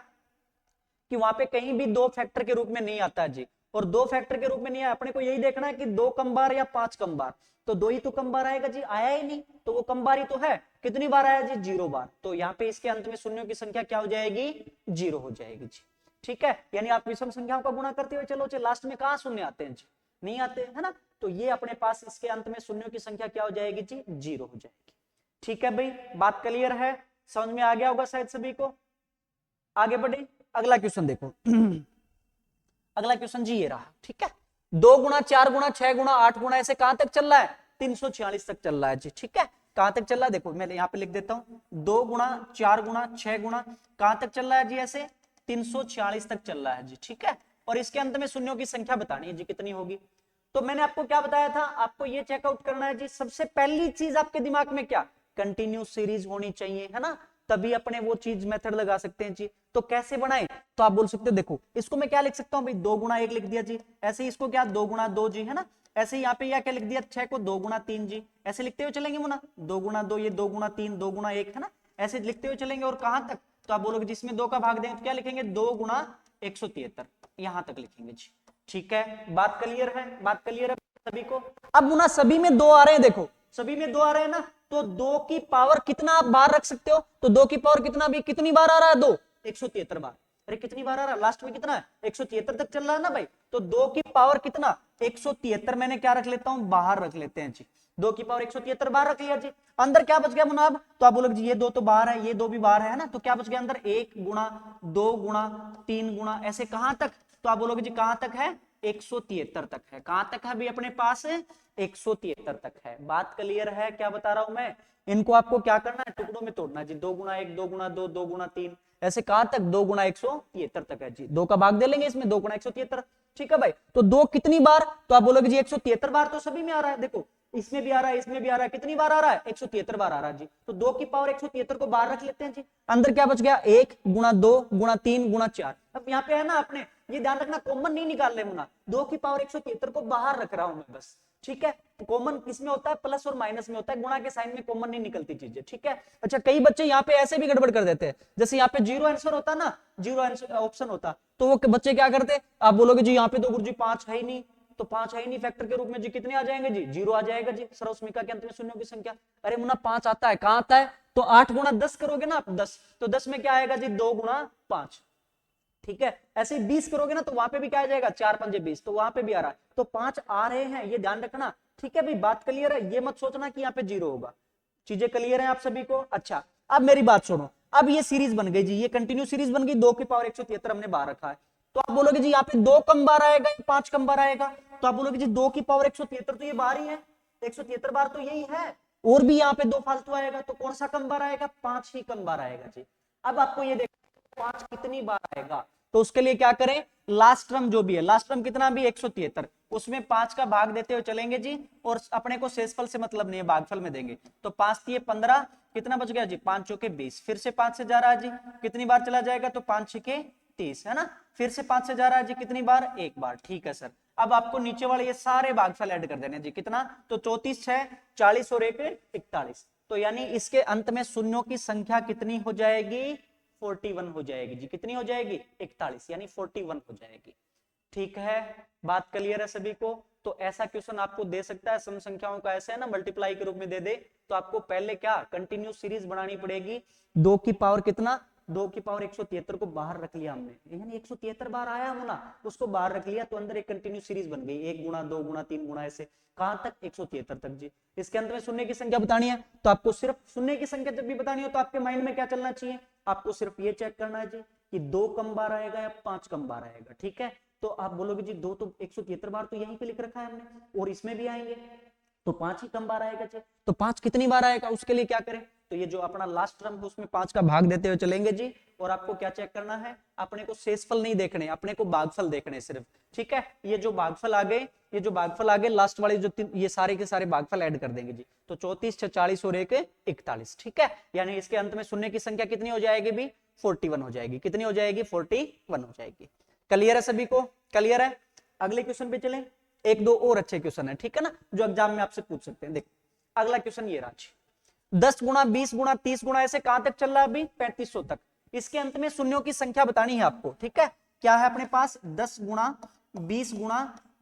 कि वहां पे कहीं भी 2 फैक्टर के रूप में नहीं आता है जी। और 2 फैक्टर के रूप में नहीं है, अपने को यही देखना है कि 2 कम बार या 5 कम बार। तो 2 ही तो कम बार आएगा जी, आया ही नहीं, तो वो कम बार ही तो है। कितनी बार आया जी? 0 बार। तो यहाँ पे इसके अंत में शून्यों की संख्या क्या हो जाएगी? 0 हो जाएगी जी। ठीक है, यानी आप विषम संख्याओं का गुणा करते हुए चलो, लास्ट में कहां शून्य आते हैं जी? नहीं आते, है ना। तो ये अपने पास इसके अंत में शून्यों की संख्या क्या हो जाएगी जी? 0 हो जाएगी। ठीक है भाई, बात क्लियर है, समझ में आ गया होगा शायद सभी को। आगे बढ़े, अगला क्वेश्चन देखो। अगला क्वेश्चन जी ये रहा, ठीक है। 2 गुना 4 गुना 6 गुना 8 गुना ऐसे कहां तक चल रहा है? 346 तक चल रहा है जी। ठीक है, कहां तक चल रहा है, देखो मैं यहाँ पे लिख देता हूँ 2 गुणा 4 गुणा 6 गुणा, कहां तक चल रहा है जी, ऐसे 340 तक चल रहा है जी, ठीक है। और इसके अंत में शून्यों की संख्या बतानी है जी कितनी होगी। तो मैंने आपको क्या बताया था, आपको ये चेकआउट करना है जी, सबसे पहली चीज आपके दिमाग में क्या, कंटिन्यूस सीरीज होनी चाहिए, है ना, तभी अपने वो चीज मेथड लगा सकते हैं जी। तो कैसे बनाए, तो आप बोल सकते हो देखो इसको मैं क्या लिख सकता हूँ भाई, 2 गुणा 1 लिख दिया जी, ऐसे ही इसको क्या 2 गुणा 2 जी, है ना, ऐसे ही यहाँ पे या क्या लिख दिया 6 को 2 गुणा 3 जी, ऐसे लिखते हुए चलेंगे मुना, 2 गुणा 2 ये 2 गुणा 3 2 गुणा 1, है ना, ऐसे लिखते हुए चलेंगे। और कहां तक, तो आप बोलोगे जिसमें 2 का भाग देंगे तो क्या लिखेंगे 2 गुणा 173, यहां तक लिखेंगे जी, ठीक है। बात क्लियर है, बात क्लियर है सभी को। अब मुना सभी में 2 आ रहे हैं, देखो सभी में 2 आ रहे हैं ना, तो 2 की पावर कितना आप बाहर रख सकते हो, तो 2 की पावर कितना भी कितनी बार आ रहा है, 2 173 बार, अरे कितनी बार आ रहा है, लास्ट में कितना है 173 तक चल रहा है ना भाई, तो 2 की पावर कितना 173 मैंने क्या रख लेता हूं, बाहर रख लेते हैं जी, 2 की पावर 173 बाहर रख लिया जी। अंदर क्या बच गया मुनाब, तो आप बोलोगे जी ये 2 तो बाहर है, ये 2 भी बाहर है ना, तो क्या बच गया अंदर 1 गुणा 2 गुणा 3 गुणा, ऐसे कहां तक, तो आप बोलोगे जी कहां तक है 173 तक है, कहां तक है अभी अपने पास 173 तक है। बात क्लियर है, क्या बता रहा हूं मैं, इनको आपको क्या करना है, टुकड़ों में तोड़ना जी, 2 गुणा 1 2 गुणा 2 2 गुणा 3, ऐसे कहां तक 2 गुणा 173 तक है जी, 2 का भाग दे लेंगे इसमें 2 गुणा 173, ठीक है भाई। तो 2 कितनी बार, तो आप बोलोगे जी 173 बार तो सभी में आ रहा है, देखो इसमें भी आ रहा है इसमें भी आ रहा है, कितनी बार आ रहा है 173 बार आ रहा है जी, तो 2 की पावर 173 को बाहर रख लेते हैं जी। अंदर क्या बच गया 1 गुणा 2 गुणा 3 गुणा 4, अब यहाँ पे है ना अपने ये ध्यान रखना कॉमन नहीं निकाल रहे मुना, 2 की पावर 173 को बाहर रख रहा हूं मैं बस, ठीक है। कॉमन किसमें होता है, प्लस और माइनस में होता है, गुणा के साइन में कॉमन नहीं निकलती चीजें, ठीक है। अच्छा कई बच्चे यहाँ पे ऐसे भी गड़बड़ कर देते हैं, जैसे यहाँ पे जीरो आंसर होता ना, जीरो आंसर ऑप्शन होता, तो वो बच्चे क्या करते, आप बोलोगे जी यहाँ पे तो गुरुजी 5 है ही नहीं, तो 5 है ही नहीं, फैक्टर के रूप में जी कितने आ जाएंगे जी, 0 आ जाएगा जी, सर्वसमीका के अंत में शून्यों की संख्या। अरे मुन्ना 5 आता है, कहां आता है, तो 8 गुणा 10 करोगे ना आप 10, तो 10 में क्या आएगा जी 2 गुणा 5, ठीक है। ऐसे 20 करोगे ना तो वहां पे भी क्या आ जाएगा 4 पंजे 20, तो वहां पे भी आ रहा है, तो 5 आ रहे हैं, ये ध्यान रखना, ठीक है भाई। बात क्लियर है, ये मत सोचना कि यहाँ पे 0 होगा, चीजें क्लियर है आप सभी को। अच्छा अब मेरी बात सुनो, अब ये सीरीज बन गई जी, ये कंटिन्यू सीरीज बन गई, 2 की पावर 173 हमने बाहर रखा है, तो आप बोलोगे जी यहाँ पे 2 कम बार आएगा 5 कम बार आएगा, तो आप बोलोगे जी 2 की पावर 173 तो ये बाहर ही है, 173 बार तो यही है, और भी यहाँ पे 2 फालतू आएगा, तो कौन सा कम बार आएगा, 5 ही कम बार आएगा जी। अब आपको ये देखो 5 कितनी बार आएगा, तो उसके लिए क्या करें, लास्ट टर्म जो भी है, लास्ट टर्म कितना भी 173, उसमें 5 का भाग देते हुए चलेंगे जी, और अपने को शेषफल से मतलब नहीं है, भागफल में देंगे, तो 5 दिए 15, कितना बच गया जी 5 चौके 20, फिर से 5 से जा रहा है जी, कितनी बार चला जाएगा, तो 5 छके 30, है ना, फिर से 5 से जा रहा है जी, कितनी बार, एक बार, ठीक है सर। अब आपको नीचे वाले ये सारे भागफल ऐड कर देने जी, कितना, तो 34 6 40 और 1 41, तो यानी इसके अंत में शून्यों की संख्या कितनी हो जाएगी, 41 हो जाएगी जी, कितनी हो जाएगी 41, यानी 41 हो जाएगी, ठीक है। बात क्लियर है सभी को। तो ऐसा क्वेश्चन आपको दे सकता है, सम संख्याओं का ऐसे है ना मल्टीप्लाई के रूप में दे दे, तो आपको पहले क्या कंटिन्यू सीरीज बनानी पड़ेगी, 2 की पावर कितना, 2 की पावर 173 को बाहर रख लिया हमने, यानी 173 बार आया हो ना, उसको बाहर रख लिया, तो अंदर एक कंटिन्यू सीरीज बन गई, 1 गुणा 2 गुणा 3 गुणा, ऐसे कहां तक 173 तक जी। इसके अंत में शून्य की संख्या बतानी है, तो आपको सिर्फ शून्य की संख्या जब भी बतानी हो तो आपके माइंड में क्या चलना चाहिए, आपको सिर्फ ये चेक करना है जी कि 2 कम बार आएगा या 5 कम बार आएगा, ठीक है। तो आप बोलोगे जी 2 तो 173 बार तो यहीं पे लिख रखा है हमने, और इसमें भी आएंगे, तो 5 ही कम बार आएगा, तो 5 कितनी बार आएगा, उसके लिए क्या करें, तो ये जो अपना लास्ट टर्म है उसमें 5 का भाग देते हुए चलेंगे जी, और आपको क्या चेक करना है, अपने को शेषफल नहीं देखने, अपने को भागफल देखने सिर्फ, ठीक है। ये जो भागफल आ गए, ये जो भागफल आ गए लास्ट वाले जो ये सारे के सारे भागफल ऐड कर देंगे जी, तो 34 6 40 और 1 41, ठीक है। यानी इसके अंत में शून्य की संख्या कितनी हो जाएगी भी 41 हो जाएगी, कितनी हो जाएगी 41 हो जाएगी। क्लियर है सभी को, क्लियर है। अगले क्वेश्चन पे चलें, एक दो और अच्छे क्वेश्चन है, ठीक है ना, जो एग्जाम में आपसे पूछ सकते हैं। देखो अगला क्वेश्चन ये राज, 10 गुणा 20 गुणा 30 गुणा ऐसे कहां तक चल रहा है अभी 3500 तक, इसके अंत में शून्यों की संख्या बतानी है आपको, ठीक है। क्या है अपने पास 10 गुणा 20 गुणा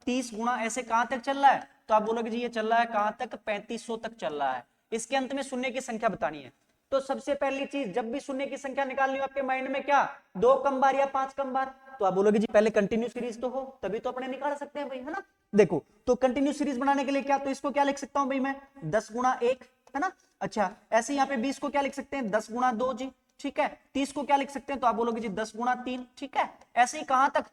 30 गुणा ऐसे कहां तक चल रहा है, तो आप बोलोगे जी ये चल रहा है कहां तक 3500 तक चल रहा है, इसके अंत में शून्य की संख्या बतानी है। तो सबसे पहली चीज जब भी शून्य की संख्या निकालनी हो आपके माइंड में क्या, 2 कम बार या 5 कम बार, तो आप बोलोगे जी पहले कंटिन्यू सीरीज तो हो तभी तो अपने निकाल सकते हैं भाई, है ना। देखो तो कंटिन्यू सीरीज बनाने के लिए क्या, तो इसको क्या लिख सकता हूं भाई मैं 10 गुणा 1, है ना। अच्छा ऐसे यहाँ पे 20 को क्या लिख सकते हैं 10 गुणा 2 जी, ठीक है। 30 को क्या लिख सकते हैं, तो आप बोलोगे जी 10 गुणा 3, ठीक है। ऐसे ही कहां तक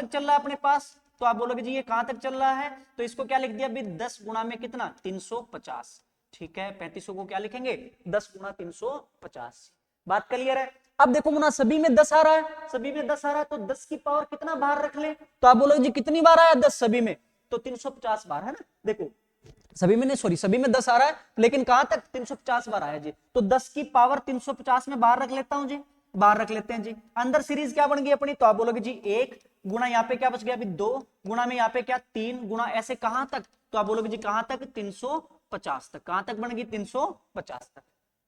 चल रहा है अपने पास, तो आप बोलोगे जी ये कहां तक चल रहा है, तो इसको क्या लिख दिया अभी 10 गुणा में कितना 350, ठीक है, 3500 को क्या लिखेंगे 10 गुना 350। बात क्लियर है। अब देखो मुन्ना सभी में 10 आ रहा है, सभी में 10 आ रहा है, तो 10 की पावर कितना बाहर रख ले, तो आप बोलोगे जी कितनी बार आया 10 सभी में, तो 350 बार है ना। देखो सभी में नहीं, सॉरी सभी में 10 आ रहा है, लेकिन कहां तक 350 बार आया जी, तो 10 की पावर 350 में बाहर रख लेता हूं जी, बाहर रख लेते हैं जी। अंदर सीरीज क्या बन गई अपनी, तो आप बोलोगे जी 1 गुना यहाँ पे क्या बच गया अभी 2 गुना में यहाँ पे क्या 3 गुना ऐसे कहां तक, तो आप बोलोगे जी कहां तक 350 तक, कहां तक बन गई 350 तक।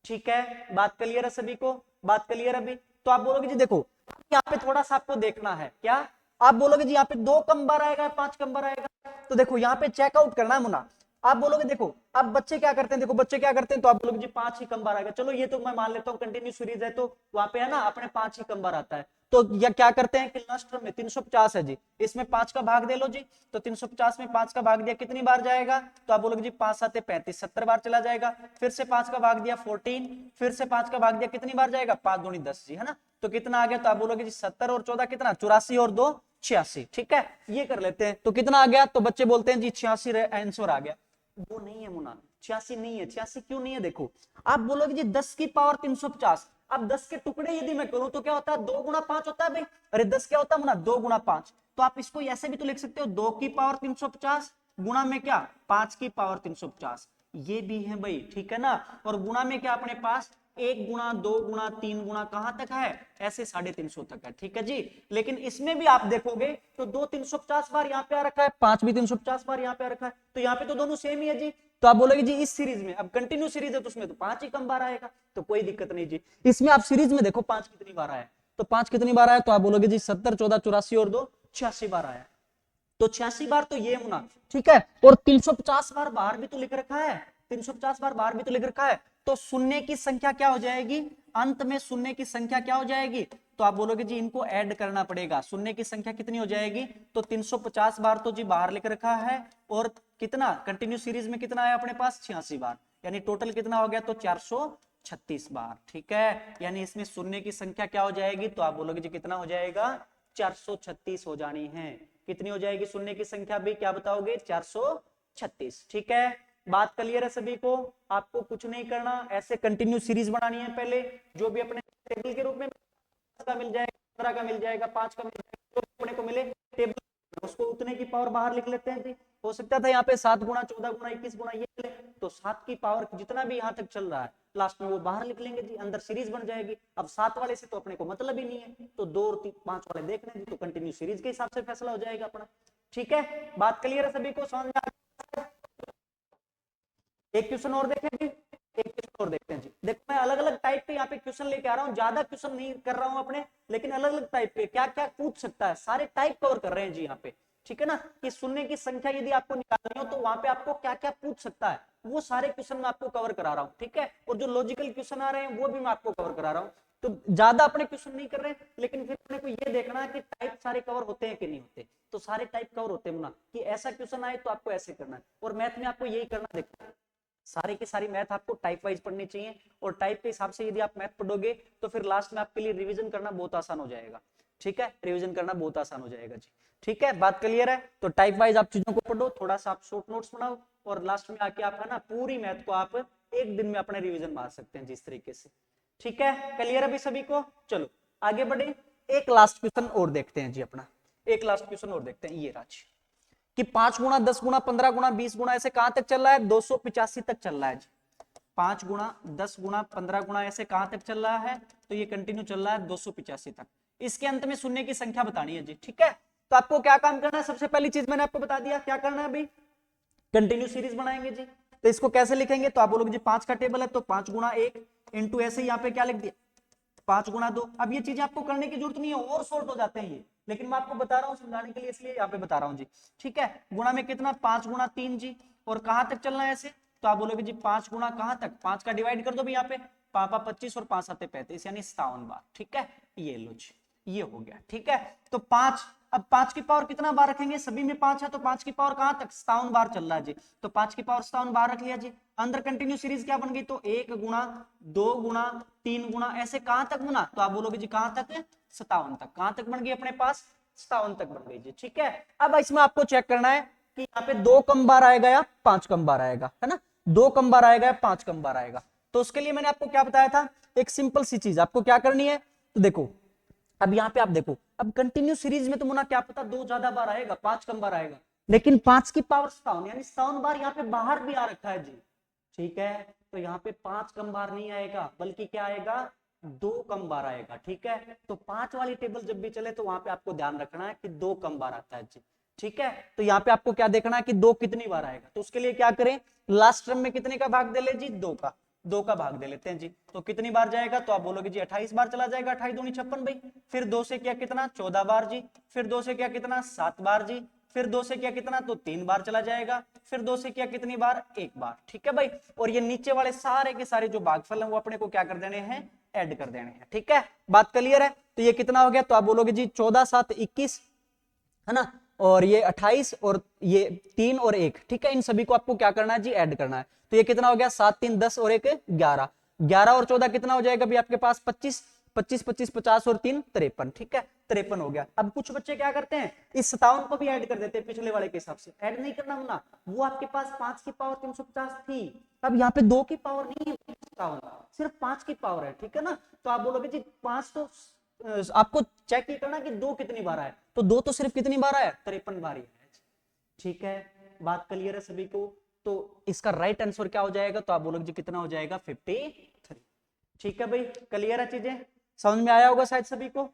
ठीक है, बात क्लियर है सभी को, बात क्लियर है अभी। तो आप बोलोगे जी देखो यहाँ पे थोड़ा सा आपको देखना है, क्या आप बोलोगे जी यहाँ पे 2 कम बार आएगा 5 कम बार आएगा, तो देखो यहाँ पे चेकआउट करना है मुन्ना। आप बोलोगे देखो अब बच्चे क्या करते हैं, देखो बच्चे क्या करते हैं, तो आप बोलोगे जी 5 ही कम बार आएगा, चलो ये तो मैं मान लेता हूँ कंटिन्यू सीरीज है तो वहां पे है ना अपने 5 ही कम बार आता है, तो या क्या करते हैं कि लास्ट टर्म में 350 है जी, इसमें 5 का भाग दे लो जी, तो 350 में 5 का भाग दिया कितनी बार जाएगा, तो आप बोलोगे जी 5 7 35 70 बार चला जाएगा, फिर से 5 का भाग दिया 14, फिर से 5 का भाग दिया कितनी बार जाएगा 5 दूनी 10 जी, है ना, तो कितना आ गया, तो आप बोलोगे जी 70 और 14 कितना 84 और 2 86। ठीक है, ये कर लेते हैं, तो कितना आ गया, तो बच्चे बोलते हैं जी 86 आंसर आ गया, वो नहीं है मुन्ना, 86 नहीं है। 86 क्यों नहीं है, देखो आप बोलोगे जी 10 की पावर 350, अब 10 के टुकड़े यदि मैं करूं तो क्या होता है 2 गुना 5 होता है भाई, अरे 10 क्या होता है मुन्ना 2 गुना 5, तो आप इसको ऐसे भी तो लिख सकते हो 2 की पावर 350 गुना में क्या 5 की पावर 350, ये भी है भाई, ठीक है ना, और गुना में क्या अपने पास 1 गुना 2 गुना 3 गुना कहां तक है ऐसे 350 तक है, ठीक है जी। लेकिन इसमें भी आप देखोगे तो 2 350 बार यहाँ पे आ रखा है, 5 भी 350 बार यहाँ पे आ रखा है, तो यहाँ पे तो दोनों सेम ही है जी, तो आप बोलोगे जी इस सीरीज में अब कंटिन्यू सीरीज है तो उसमें तो 5 ही कम बार आएगा, तो कोई दिक्कत नहीं जी। इसमें आप सीरीज में देखो 5 कितनी बार आया, तो 5 कितनी बार आया, तो आप बोलोगे जी 70 14 84 और 2 86 बार आया, तो 86 बार तो ये होना, ठीक है, और 350 बार बाहर भी तो लिख रखा है, 350 बार बाहर भी तो लिख रखा है, तो शून्य की संख्या क्या हो जाएगी, अंत में शून्य की संख्या क्या हो जाएगी, तो आप बोलोगे जी इनको ऐड करना पड़ेगा, शून्य की संख्या कितनी हो जाएगी, तो 350 बार तो जी बाहर लिख रखा है, और कितना कंटिन्यू सीरीज में कितना है अपने पास 86 बार, यानी टोटल कितना हो गया, तो 436 बार, ठीक है, यानी इसमें शून्य की संख्या क्या हो जाएगी, तो आप बोलोगे जी कितना हो जाएगा 436 हो जानी है, कितनी हो जाएगी शून्य की संख्या भी क्या बताओगे 436, ठीक है, बात क्लियर है सभी को। आपको कुछ नहीं करना, ऐसे कंटिन्यू सीरीज बनानी है, पहले जो भी अपने टेबल के रूप में का मिल जाएगा 15 का मिल जाएगा 5 का मिल जाएगा, जो अपने को मिले टेबल उसको उतने की पावर बाहर लिख लेते हैं जी। हो सकता था यहाँ पे 7 गुना 14 गुना 21 गुना ये मिले, तो 7 की पावर जितना भी यहाँ तक चल रहा है लास्ट में वो बाहर लिख लेंगे जी, अंदर सीरीज बन जाएगी। अब 7 वाले से तो अपने को मतलब ही नहीं है, तो 2 और 5 वाले देख लें जी, तो कंटिन्यू सीरीज के हिसाब से फैसला हो जाएगा अपना, ठीक है, बात क्लियर है सभी को, समझ में आ गया? एक क्वेश्चन और देखें, एक क्वेश्चन और देखते हैं जी। देखो मैं अलग अलग टाइप पे यहाँ पे क्वेश्चन लेके आ रहा हूँ, ज्यादा क्वेश्चन नहीं कर रहा हूँ अपने, लेकिन अलग अलग टाइप पे क्या क्या पूछ सकता है सारे टाइप कवर कर रहे हैं जी यहाँ पे, ठीक है ना, कि शून्य की संख्या यदि आपको निकालनी हो तो वहां पे आपको क्या क्या पूछ सकता है वो सारे क्वेश्चन मैं आपको कवर करा रहा हूँ, ठीक है, और जो लॉजिकल क्वेश्चन आ रहे हैं वो भी मैं आपको कवर करा रहा हूँ। तो ज्यादा अपने क्वेश्चन नहीं कर रहे, लेकिन फिर अपने को ये देखना है कि टाइप सारे कवर होते हैं कि नहीं होते, तो सारे टाइप कवर होते हैं ना, कि ऐसा क्वेश्चन आए तो आपको ऐसे करना है, और मैथ में आपको यही करना, देखना सारी की सारी मैथ आपको टाइप वाइज पढ़नी चाहिए, और टाइप के हिसाब से यदि आप मैथ पढ़ोगे तो फिर लास्ट में आपके लिए रिवीजन करना बहुत आसान हो जाएगा, ठीक है, रिवीजन करना बहुत आसान हो जाएगा जी, ठीक है, बात क्लियर है। तो टाइप वाइज आप चीजों को पढ़ो, थोड़ा सा आप शॉर्ट नोट्स बनाओ, और लास्ट में आके आप है ना पूरी मैथ को आप एक दिन में अपने रिवीजन मार सकते हैं जिस तरीके से, ठीक है, क्लियर अभी सभी को। चलो आगे बढ़े, एक लास्ट क्वेश्चन और देखते हैं जी अपना, एक लास्ट क्वेश्चन और देखते हैं, ये राज कि 5 गुना 10 गुना 15 गुना 20 गुना ऐसे कहां तक चल रहा है, 285 तक चल रहा है जी, 5 गुना 10 गुना 15 गुना ऐसे कहां तक चल रहा है, तो ये कंटिन्यू चल रहा है 285 तक, इसके अंत में शून्य की संख्या बतानी है जी, ठीक है, तो आपको क्या काम करना है, सबसे पहली चीज मैंने आपको बता दिया क्या करना है अभी, कंटिन्यू सीरीज बनाएंगे जी, तो इसको कैसे लिखेंगे, तो आप बोलोगे जी 5 का टेबल है तो 5 गुना 1 इंटू ऐसे यहाँ पे क्या लिख दिया 5 गुना 2, अब ये चीजें आपको करने की जरूरत नहीं है, और शॉर्ट हो जाते हैं ये, लेकिन मैं आपको बता रहा हूँ समझाने के लिए, इसलिए यहाँ पे बता रहा हूँ जी, ठीक है, गुणा में कितना 5 गुना 3 जी, और कहां तक चलना है ऐसे, तो आप बोलोगे जी 5 गुना कहां तक, 5 का डिवाइड कर दो भी यहाँ पे, पापा 25 और 5 7 35 यानी 57 बार, ठीक है, ये लो जी, ये हो गया, ठीक है, तो 5, अब 5 की पावर कितना बार रखेंगे, सभी में 5 है तो 5 की पावर कहां तक 57 बार चल रहा है जी, तो 5 की पावर 57 बार रख लिया जी, अंदर कंटिन्यू सीरीज क्या बन गई, तो 1 गुना 2 गुना 3 गुना ऐसे कहां तक गुना, तो आप बोलोगे जी कहां तक 57 तक, कहां तक बन गई अपने पास 57 तक बन गई जी, ठीक है। अब इसमें आपको चेक करना है कि यहाँ पे 2 कम बार आएगा या 5 कम बार आएगा, है ना, 2 कम बार आएगा या 5 कम बार आएगा। तो उसके लिए मैंने आपको क्या बताया था, एक सिंपल सी चीज आपको क्या करनी है। तो देखो अब यहाँ पे आप देखो, अब कंटिन्यू सीरीज में तो मुना क्या पता 2 ज्यादा बार आएगा, 5 कम बार आएगा, लेकिन 5 की पावर 7 यानी 7 बार यहाँ पे बाहर भी आ रखा है जी। ठीक है, तो यहाँ पे 5 कम बार नहीं आएगा, बल्कि क्या आएगा, 2 कम बार आएगा। ठीक है, तो 5 वाली टेबल जब भी चले तो वहां पे आपको ध्यान रखना है कि 2 कम बार आता है जी। ठीक है, तो यहाँ पे आपको क्या देखना है कि 2 कितनी बार आएगा। तो उसके लिए क्या करें, लास्ट टर्म में कितने का भाग दे ले जी, 2 का, 2 का भाग दे लेते हैं जी। तो कितनी बार जाएगा, तो आप बोलोगे जी 28 बार चला जाएगा, 28 दूनी 56 भाई। फिर 2 से किया कितना, 14 बार जी। फिर 2 से किया कितना, 7 बार जी। फिर 2 से किया कितना, तो 3 बार चला जाएगा। फिर 2 से किया कितनी बार, 1 बार। ठीक है भाई, और ये नीचे वाले सारे के सारे जो भागफल हैं वो अपने को क्या कर देने हैं, ऐड कर देने हैं। ठीक है, बात क्लियर है। तो ये कितना हो गया, तो आप बोलोगे जी 14 7 21 है ना, और ये 28 और ये 3 और 1। ठीक है, इन सभी को आपको क्या करना है जी, ऐड करना है। तो ये कितना हो गया, 7 3 10 और 1 11, 11 और 14 कितना हो जाएगा भी आपके पास, 25, 25 25 50 और 3 53। ठीक है, 53 हो गया। अब कुछ बच्चे क्या करते हैं, इस 57 को भी ऐड कर देते हैं पिछले वाले के हिसाब से। ऐड नहीं करना ना, वो आपके पास 5 की पावर 350 थी, अब यहाँ पे 2 की पावर नहीं है 57, सिर्फ 5 की पावर है। ठीक है ना, तो आप बोलोगे जी 5 तो आपको चेक ही करना कि 2 कितनी बार आया, तो 2 तो सिर्फ कितनी बार आया, 53 बार ही है। ठीक है, बात क्लियर है सभी को। तो इसका राइट आंसर क्या हो जाएगा, तो आप बोलोगे जी कितना हो जाएगा, 53। ठीक है भाई, क्लियर है, चीजें समझ में आया होगा शायद सभी को।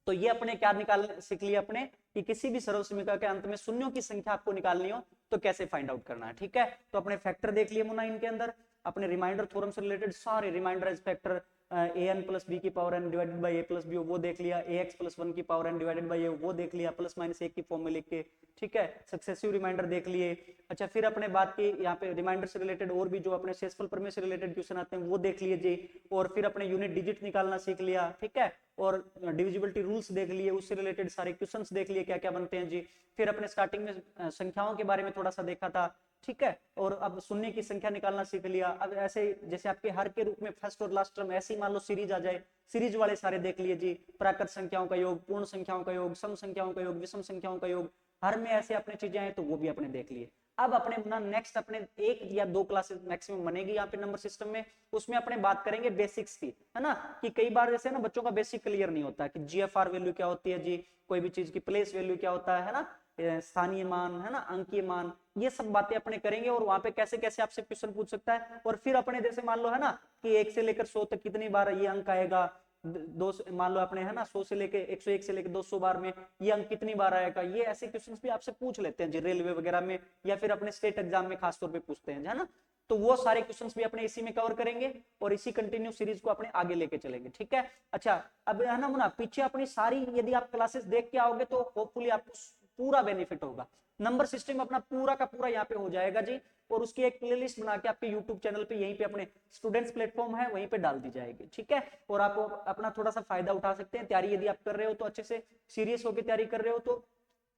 तो ये अपने क्या निकाल सीख लिया अपने, कि किसी भी सर्वसमीकरण के अंत में शून्यों की संख्या आपको निकालनी हो तो कैसे फाइंड आउट करना है। ठीक है, तो अपने फैक्टर देख लिए मुना, इनके अंदर अपने रिमाइंडर थ्योरम से रिलेटेड सारे remainder as factor, an plus B की power n divided by a plus B वो देख लिया, ax प्लस 1 की power n divided by a वो देख लिया, प्लस माइनस 1 की फॉर्म में लिख के। ठीक है, सक्सेसिव रिमाइंडर देख लिए। अच्छा, फिर अपने बात की यहाँ पे रिमाइंडर से रिलेटेड और भी जो अपने शेषफल प्रमेय से रिलेटेड क्वेश्चन आते हैं वो देख लिए जी, और फिर अपने यूनिट डिजिट निकालना सीख लिया। ठीक है, और डिविजिबिलिटी रूल्स देख लिए, उससे रिलेटेड सारे क्वेश्चंस देख लिए क्या क्या बनते हैं जी। फिर अपने स्टार्टिंग में संख्याओं के बारे में थोड़ा सा देखा था। ठीक है, और अब शून्य की संख्या निकालना सीख लिया। अब ऐसे जैसे आपके हर के रूप में फर्स्ट और लास्ट टर्म, ऐसे ही मान लो सीरीज आ जाए, सीरीज वाले सारे देख लिए जी, प्राकृत संख्याओं का योग, पूर्ण संख्याओं का योग, सम संख्याओं का योग, विषम संख्याओं का योग, हर में ऐसे अपने चीजें हैं तो वो भी अपने देख लिए। अब अपने ना नेक्स्ट अपने 1 या 2 क्लासेस मैक्सिमम बनेगी यहाँ पे नंबर सिस्टम में, उसमें अपने बात करेंगे बेसिक्स की, है ना, कि कई बार जैसे ना बच्चों का बेसिक क्लियर नहीं होता कि जीएफआर वैल्यू क्या होती है जी, कोई भी चीज की प्लेस वैल्यू क्या होता है ना, स्थानीय मान, है ना, अंकीय मान, ये सब बातें अपने करेंगे। और वहां पे कैसे कैसे आपसे क्वेश्चन पूछ सकता है। और फिर अपने जैसे मान लो है ना कि 1 से लेकर 100 तक कितनी बार ये अंक आएगा, दो मान लो अपने है ना 100 से लेके 101 से लेके 200 बार में ये अंक कितनी बार आएगा, ये ऐसे क्वेश्चंस भी आपसे पूछ लेते हैं जी रेलवे वगैरह में, या फिर अपने स्टेट एग्जाम में खासतौर पे पूछते हैं, है ना। तो वो सारे क्वेश्चंस भी अपने इसी में कवर करेंगे और इसी कंटिन्यू सीरीज को अपने आगे लेके चलेंगे। ठीक है, अच्छा अब है ना मुना, पीछे अपनी सारी यदि आप क्लासेस देख के आओगे तो होपफुली आपको पूरा बेनिफिट होगा। नंबर सिस्टम अपना पूरा का पूरा यहाँ पे हो जाएगा जी, और उसकी एक प्लेलिस्ट बना के आपके यूट्यूब चैनल पे यहीं पे अपने स्टूडेंट्स प्लेटफॉर्म है वहीं पे डाल दी जाएगी। ठीक है, और आप अपना थोड़ा सा फायदा उठा सकते हैं। तैयारी यदि आप कर रहे हो तो अच्छे से सीरियस होकर तैयारी कर रहे हो तो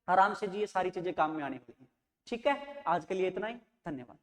आराम से जी ये सारी चीजें काम में आने वाली है। ठीक है, आज के लिए इतना ही, धन्यवाद।